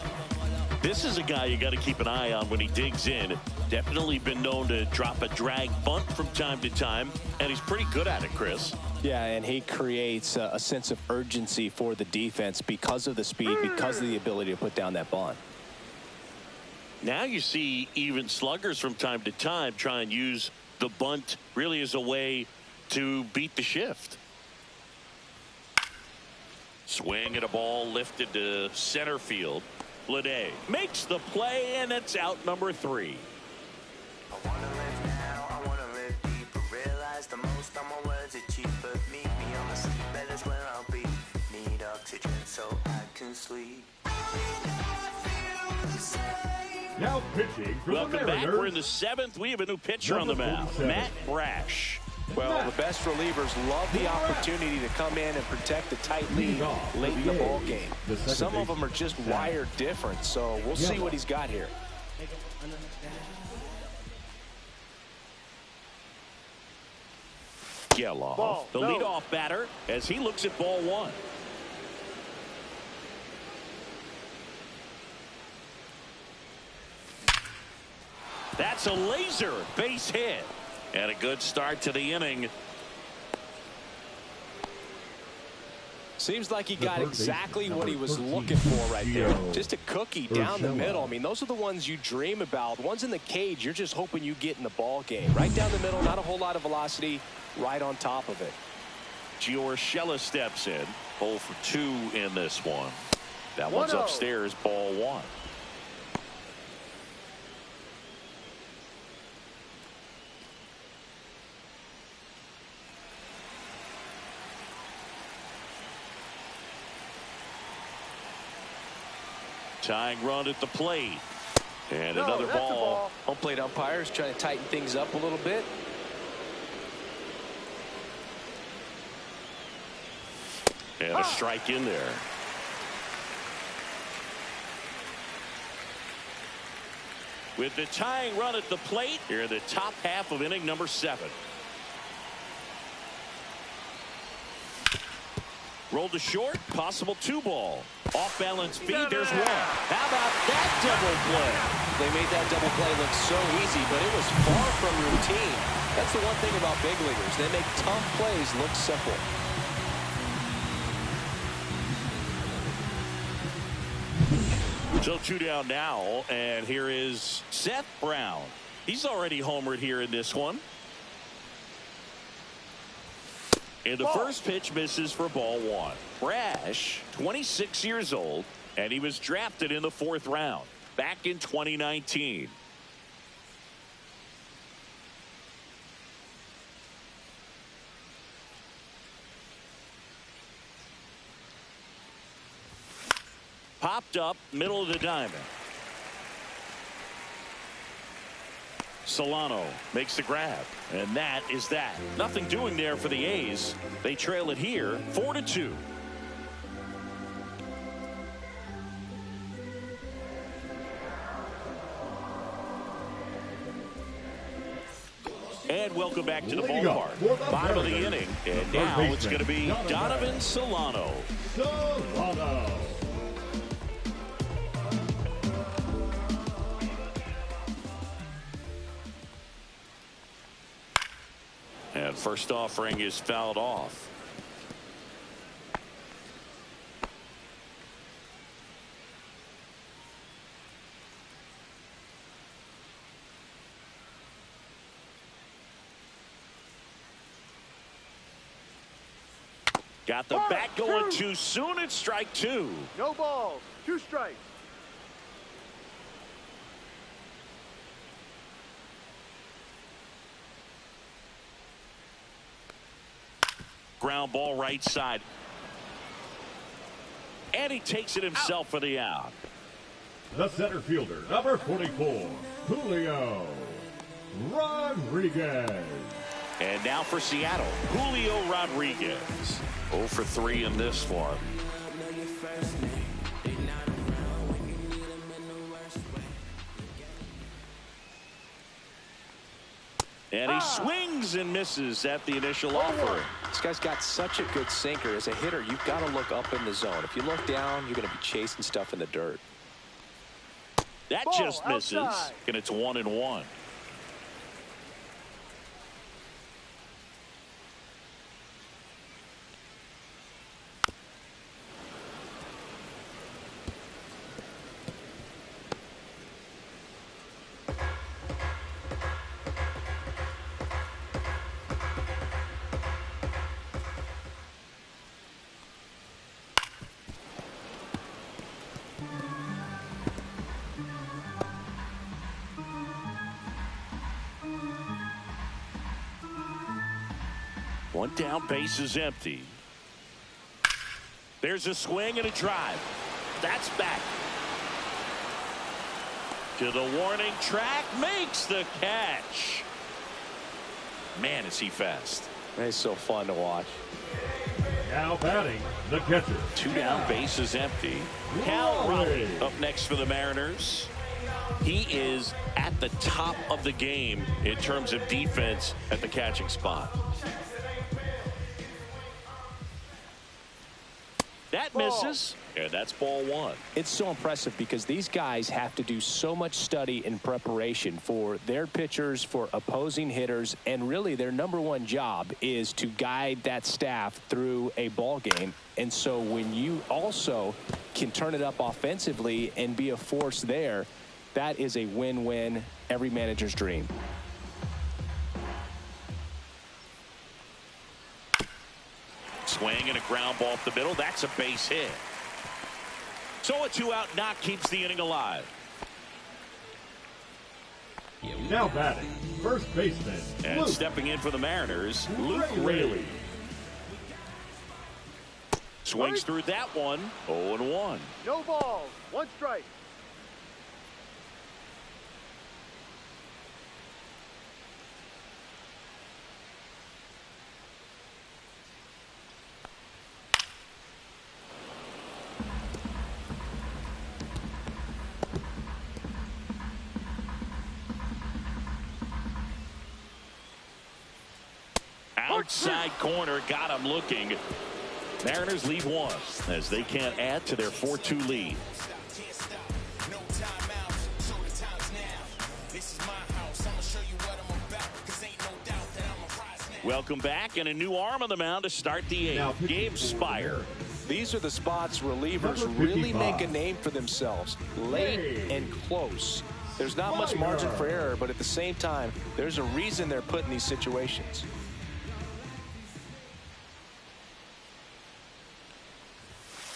This is a guy you got to keep an eye on when he digs in. Definitely been known to drop a drag bunt from time to time, and he's pretty good at it, Chris. Yeah, and he creates a sense of urgency for the defense because of the speed, because of the ability to put down that bunt. Now you see even sluggers from time to time try and use the bunt really as a way to beat the shift. Swing at a ball lifted to center field. Bleday makes the play, and it's out number 3. I wanna live now, I wanna live deeper. Realize the most of my words are cheaper. Meet me on the seabed is where I'll be. Need oxygen so I can sleep. Now pitching for Welcome the back. Mariners. We're in the 7th. We have a new pitcher on the mound, Matt Brash. Well, the best relievers love the opportunity to come in and protect the tight lead late in the ball game. Some of them are just wired different, so we'll see what he's got here. Geloff, the leadoff batter, as he looks at ball 1. That's a laser base hit. And a good start to the inning. Seems like he got exactly what he was looking for right there. Just a cookie down the middle. I mean, those are the ones you dream about. Ones in the cage, you're just hoping you get in the ball game. Right down the middle, not a whole lot of velocity, right on top of it. Giorgella steps in. 0 for 2 in this one. That one's upstairs, ball 1. Tying run at the plate. And another ball. Home plate umpires trying to tighten things up a little bit. And a strike in there. With the tying run at the plate, here in the top half of inning number 7. Rolled to short, possible 2-ball. Off balance feed, there's 1. How about that double play? They made that double play look so easy, but it was far from routine. That's the one thing about big leaguers. They make tough plays look simple. So 2 down now, and here is Seth Brown. He's already homered here in this one. And the first pitch misses for ball 1. Brash, 26 years old, and he was drafted in the 4th round back in 2019. Popped up, middle of the diamond. Solano makes the grab, and that is that. Nothing doing there for the A's. They trail it here, 4-2. And welcome back to the ballpark. Bottom of the inning. And now it's going to be Donovan Solano. And first offering is fouled off. Got the bat going too soon. It's strike two. No balls. 2 strikes. Ground ball right side. And he takes it himself for the out. The center fielder, number 44, Julio Rodriguez. And now for Seattle, Julio Rodriguez. 0 for 3 in this one. And he swings and misses at the initial offer. This guy's got such a good sinker. As a hitter, you've got to look up in the zone. If you look down, you're going to be chasing stuff in the dirt. That just misses. And it's 1-1. One down, base is empty. There's a swing and a drive. That's back. To the warning track, makes the catch. Man, is he fast. He's so fun to watch. Now batting, the catcher. 2 down, base is empty. Cal Raleigh up next for the Mariners. He is at the top of the game in terms of defense at the catching spot. That misses, and that's ball 1. It's so impressive because these guys have to do so much study and preparation for their pitchers, for opposing hitters, and really their #1 job is to guide that staff through a ball game. And so when you also can turn it up offensively and be a force there, that is a win-win, every manager's dream. Swing and a ground ball up the middle. That's a base hit. So a 2-out knock keeps the inning alive. Now batting, first baseman. And Luke. Stepping in for the Mariners, Luke Raley. Swings through that one. 0-1. No balls. 1 strike. Outside corner, got him looking. Mariners lead 1 as they can't add to their 4-2 lead. Welcome back, and a new arm on the mound to start the 8th. Gabe Spire. These are the spots relievers really make a name for themselves. Late and close. There's not much margin for error, but at the same time, there's a reason they're put in these situations.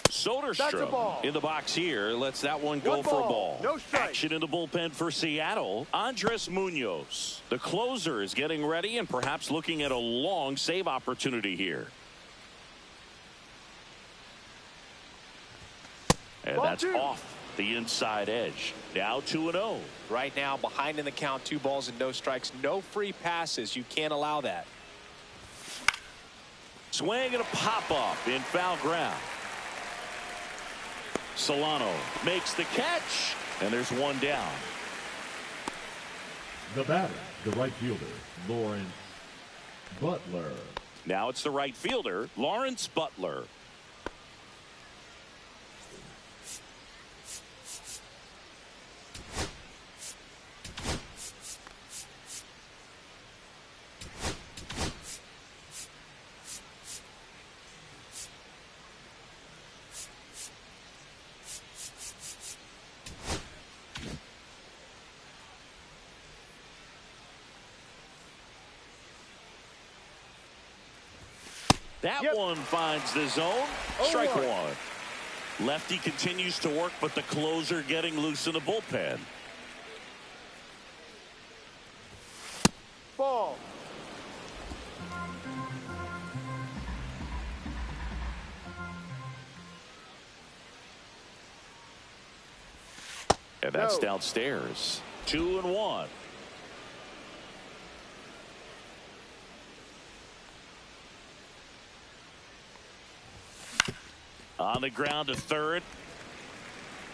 Soderstrom in the box here lets that one go for a ball. No strike. Action in the bullpen for Seattle. Andres Munoz, the closer, is getting ready and perhaps looking at a long save opportunity here. And that's off the inside edge. Now 2-0. Right now, behind in the count, 2 balls and no strikes, no free passes. You can't allow that. Swing and a pop up in foul ground. Solano makes the catch, and there's 1 down. The batter, the right fielder, Lawrence Butler. Now it's the right fielder, Lawrence Butler. That one finds the zone. Strike one. Lefty continues to work, but the closer getting loose in the bullpen. Ball. And that's downstairs. 2-1. On the ground to third.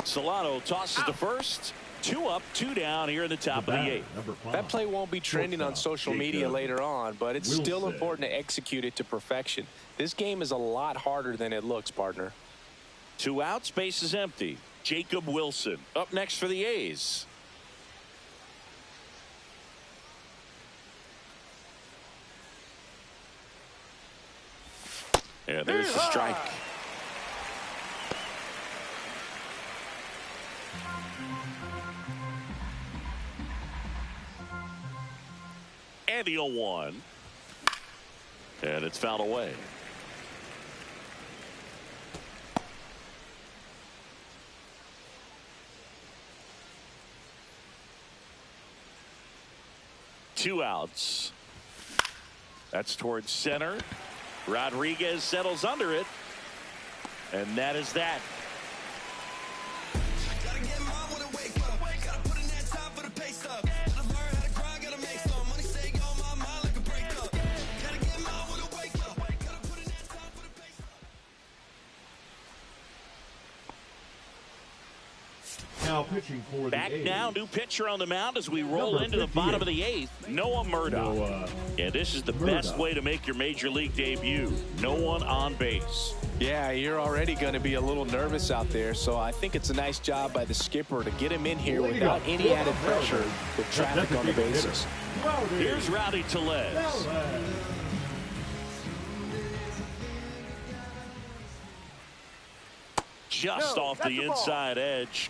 Solano tosses to first. 2 up, 2 down here in the top of the 8th. That play won't be trending on social media later on, but it's still important to execute it to perfection. This game is a lot harder than it looks, partner. 2 outs, base is empty. Jacob Wilson up next for the A's. And there's the strike. And the 0-1. And it's fouled away. Two outs. That's towards center. Rodriguez settles under it. And that is that. Now pitching for Back the A's. now, new pitcher on the mound as we roll into the bottom of the 8th. Noah Murdoch. And this is the best way to make your major league debut. No one on base. Yeah, you're already going to be a little nervous out there, so I think it's a nice job by the skipper to get him in here without any added pressure with traffic on the bases. Here's Rowdy Tellez. Just off the inside edge.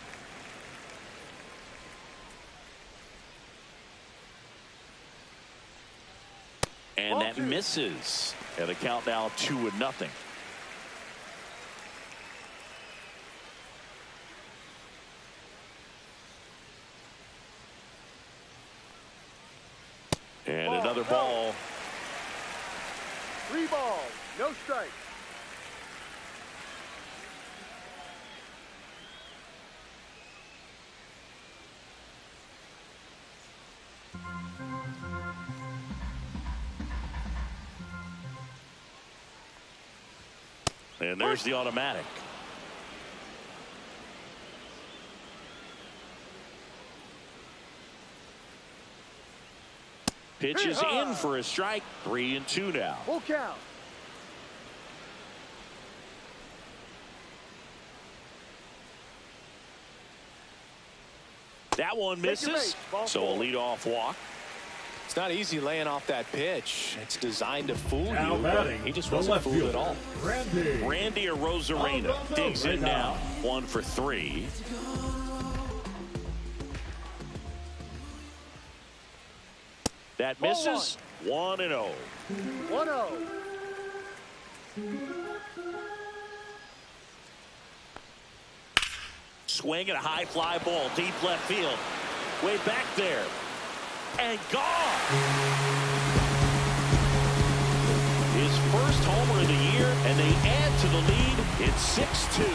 And that misses. And the count now 2-0. And another ball. 3 balls, no strikes. And there's the automatic. Pitch is in for a strike. 3-2 now. Full count. That one misses. So a leadoff walk. It's not easy laying off that pitch. It's designed to fool Now you, but batting, he just the wasn't left fooled fielder, at all. Randy Arozarena digs in now. 1 for 3. That misses. 1-0. 1-0. Swing and a high fly ball deep left field. Way back there. And gone. His first homer of the year, and they add to the lead. It's 6-2.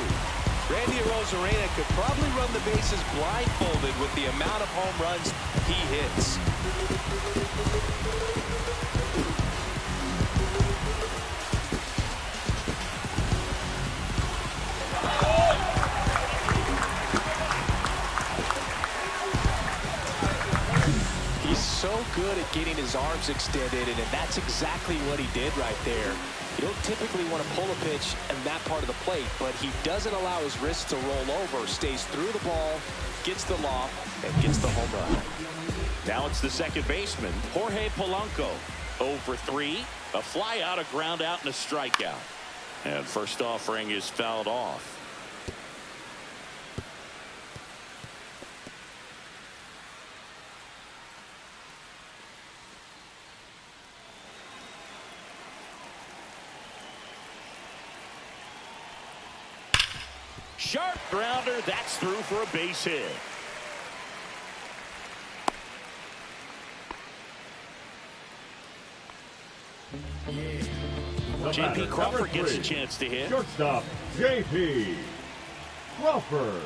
Randy Arozarena could probably run the bases blindfolded with the amount of home runs he hits. good at getting his arms extended, and that's exactly what he did right there. You don't typically want to pull a pitch in that part of the plate, but he doesn't allow his wrists to roll over, stays through the ball, gets the loft, and gets the home run. Now it's the second baseman, Jorge Polanco. 0 for 3, a fly out, a ground out, and a strikeout. And first offering is fouled off. Sharp grounder, that's through for a base hit. J.P. Crawford gets a chance to hit. Shortstop, J.P. Crawford.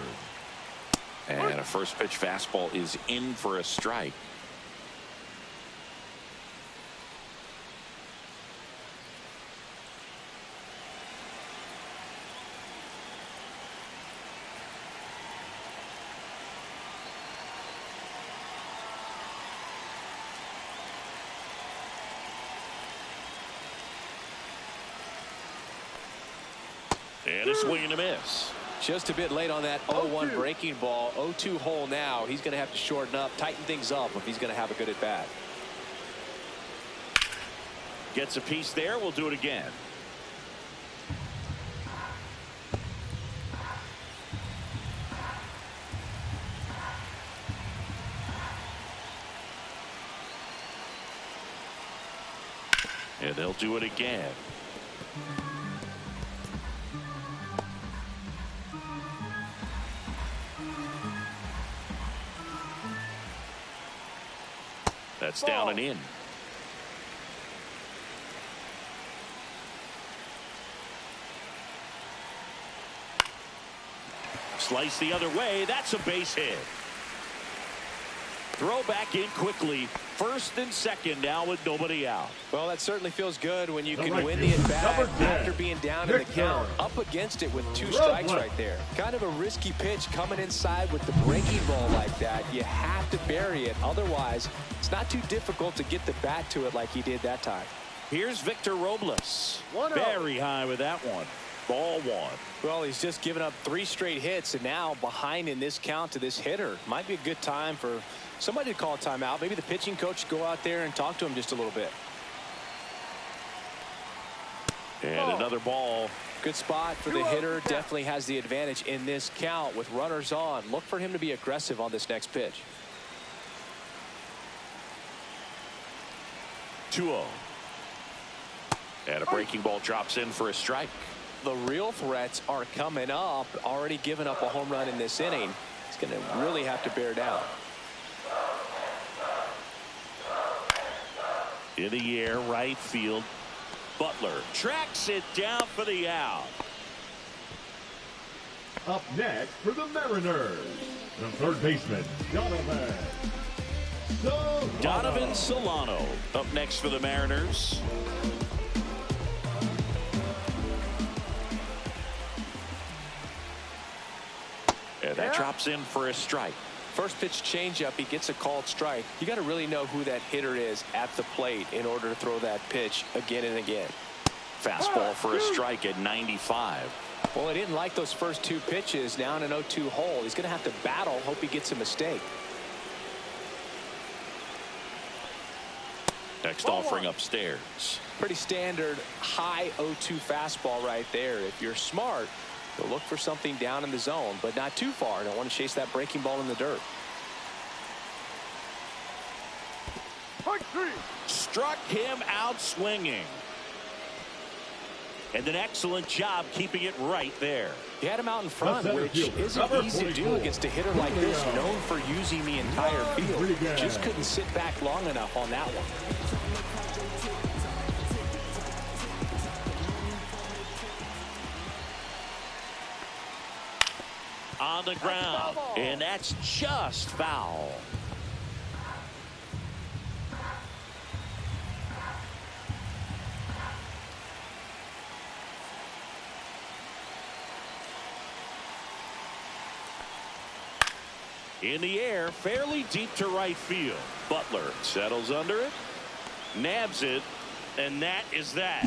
And a first pitch fastball is in for a strike. And a swing and a miss. Just a bit late on that 0-1 breaking ball. 0-2 hole now. He's going to have to shorten up, tighten things up if he's going to have a good at bat. Gets a piece there. We'll do it again. And they'll do it again. That's down and in. Slice the other way. That's a base hit. Throw back in quickly. First and second now with nobody out. Well, that certainly feels good when you can win the at-bat after being down in the count. Up against it with 2 strikes right there. Kind of a risky pitch coming inside with the breaking ball like that. You have to bury it. Otherwise, it's not too difficult to get the bat to it like he did that time. Here's Victor Robles. Very high with that one. Ball 1. Well, he's just given up 3 straight hits, and now behind in this count to this hitter. Might be a good time for somebody to call a timeout. Maybe the pitching coach go out there and talk to him just a little bit. And another ball. Good spot for the hitter. Definitely has the advantage in this count with runners on. Look for him to be aggressive on this next pitch. 2-0. And a breaking ball drops in for a strike. The real threats are coming up. Already given up a home run in this inning. He's going to really have to bear down. In the air, right field. Butler tracks it down for the out. Up next for the Mariners, the third baseman, Donovan Solano up next for the Mariners. And that drops in for a strike. First pitch changeup, he gets a called strike. You got to really know who that hitter is at the plate in order to throw that pitch again and again. Fastball for a strike at 95. Well, he didn't like those first 2 pitches. Now in an 0-2 hole, he's going to have to battle. Hope he gets a mistake. Next offering upstairs. Pretty standard high 0-2 fastball right there. If you're smart, you'll look for something down in the zone, but not too far. Don't want to chase that breaking ball in the dirt. Struck him out swinging. And an excellent job keeping it right there. He had him out in front, which isn't easy to do against a hitter like this, known for using the entire field. Just couldn't sit back long enough on that one. On the ground, and that's just foul. In the air, fairly deep to right field. Butler settles under it, nabs it, and that is that.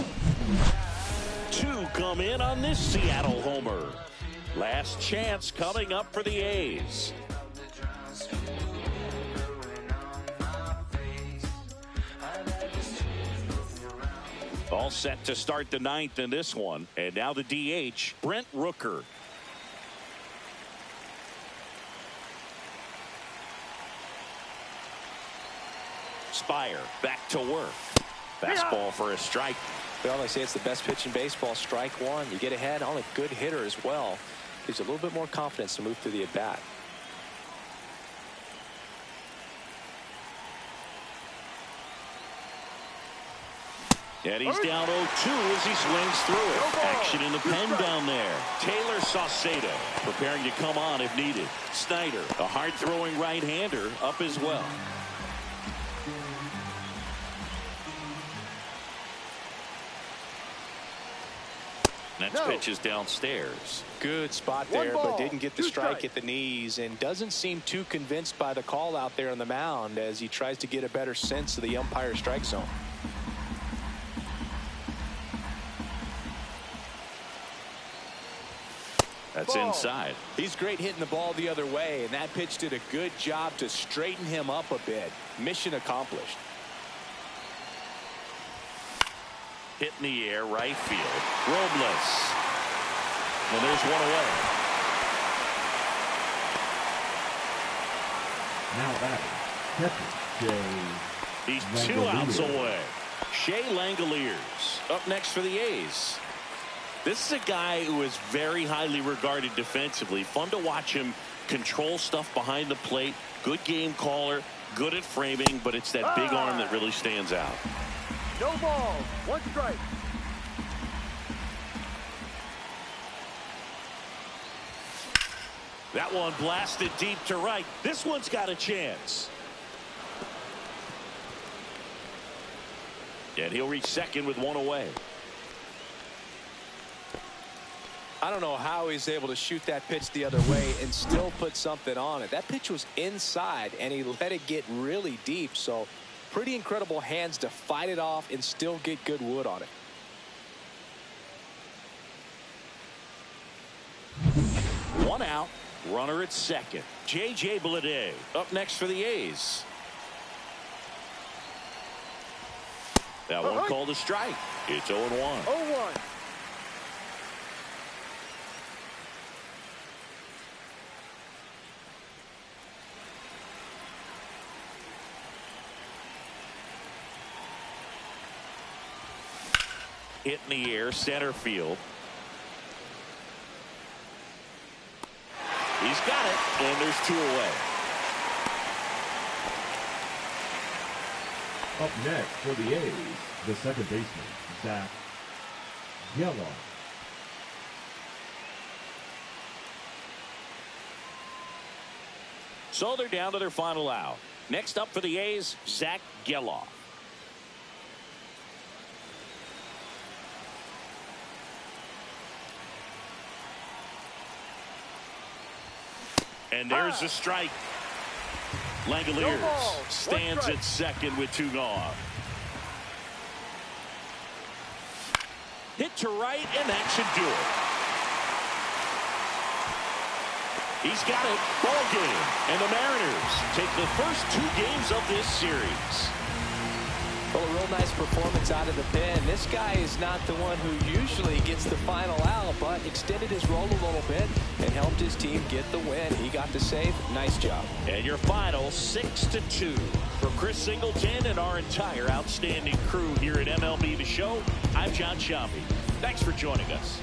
2 come in on this Seattle homer. Last chance coming up for the A's. All set to start the 9th in this one. And now the DH, Brent Rooker. Spire back to work. Fastball for a strike. Well, they say it's the best pitch in baseball. Strike one. You get ahead on a good hitter as well. Gives you a little bit more confidence to move through the at-bat. And he's down 0-2 as he swings through it. Action in the pen down there. Taylor Saucedo preparing to come on if needed. Snyder, a hard-throwing right-hander, up as well. Next pitch is downstairs. Good spot there, but didn't get the strike at the knees, and doesn't seem too convinced by the call out there on the mound as he tries to get a better sense of the umpire's strike zone. That's inside. He's great hitting the ball the other way, and that pitch did a good job to straighten him up a bit. Mission accomplished. Hit in the air, right field. Robles. And there's one away. Now batting, catcher Shea. He's 2 outs away. Shea Langoliers up next for the A's. This is a guy who is very highly regarded defensively. Fun to watch him control stuff behind the plate. Good game caller, good at framing, but it's that big arm that really stands out. No ball, 1 strike. That one blasted deep to right. This one's got a chance. And he'll reach second with 1 away. I don't know how he's able to shoot that pitch the other way and still put something on it. That pitch was inside, and he let it get really deep. So pretty incredible hands to fight it off and still get good wood on it. One out, runner at second. J.J. Bleday up next for the A's. That one called a strike. It's 0-1. 0-1. Hit in the air, center field. He's got it, and there's 2 away. Up next for the A's, the second baseman, Zach Gelof. So they're down to their final out. Next up for the A's, Zach Gelof. And there's a strike. Langoliers stands at second with 2 gone. Hit to right, and that should do it. He's got it. Ball game. And the Mariners take the first 2 games of this series. Well, a real nice performance out of the pen. This guy is not the one who usually gets the final out, but extended his role a little bit and helped his team get the win. He got the save. Nice job. And your final 6-2. For Chris Singleton and our entire outstanding crew here at MLB The Show, I'm John Sciambi. Thanks for joining us.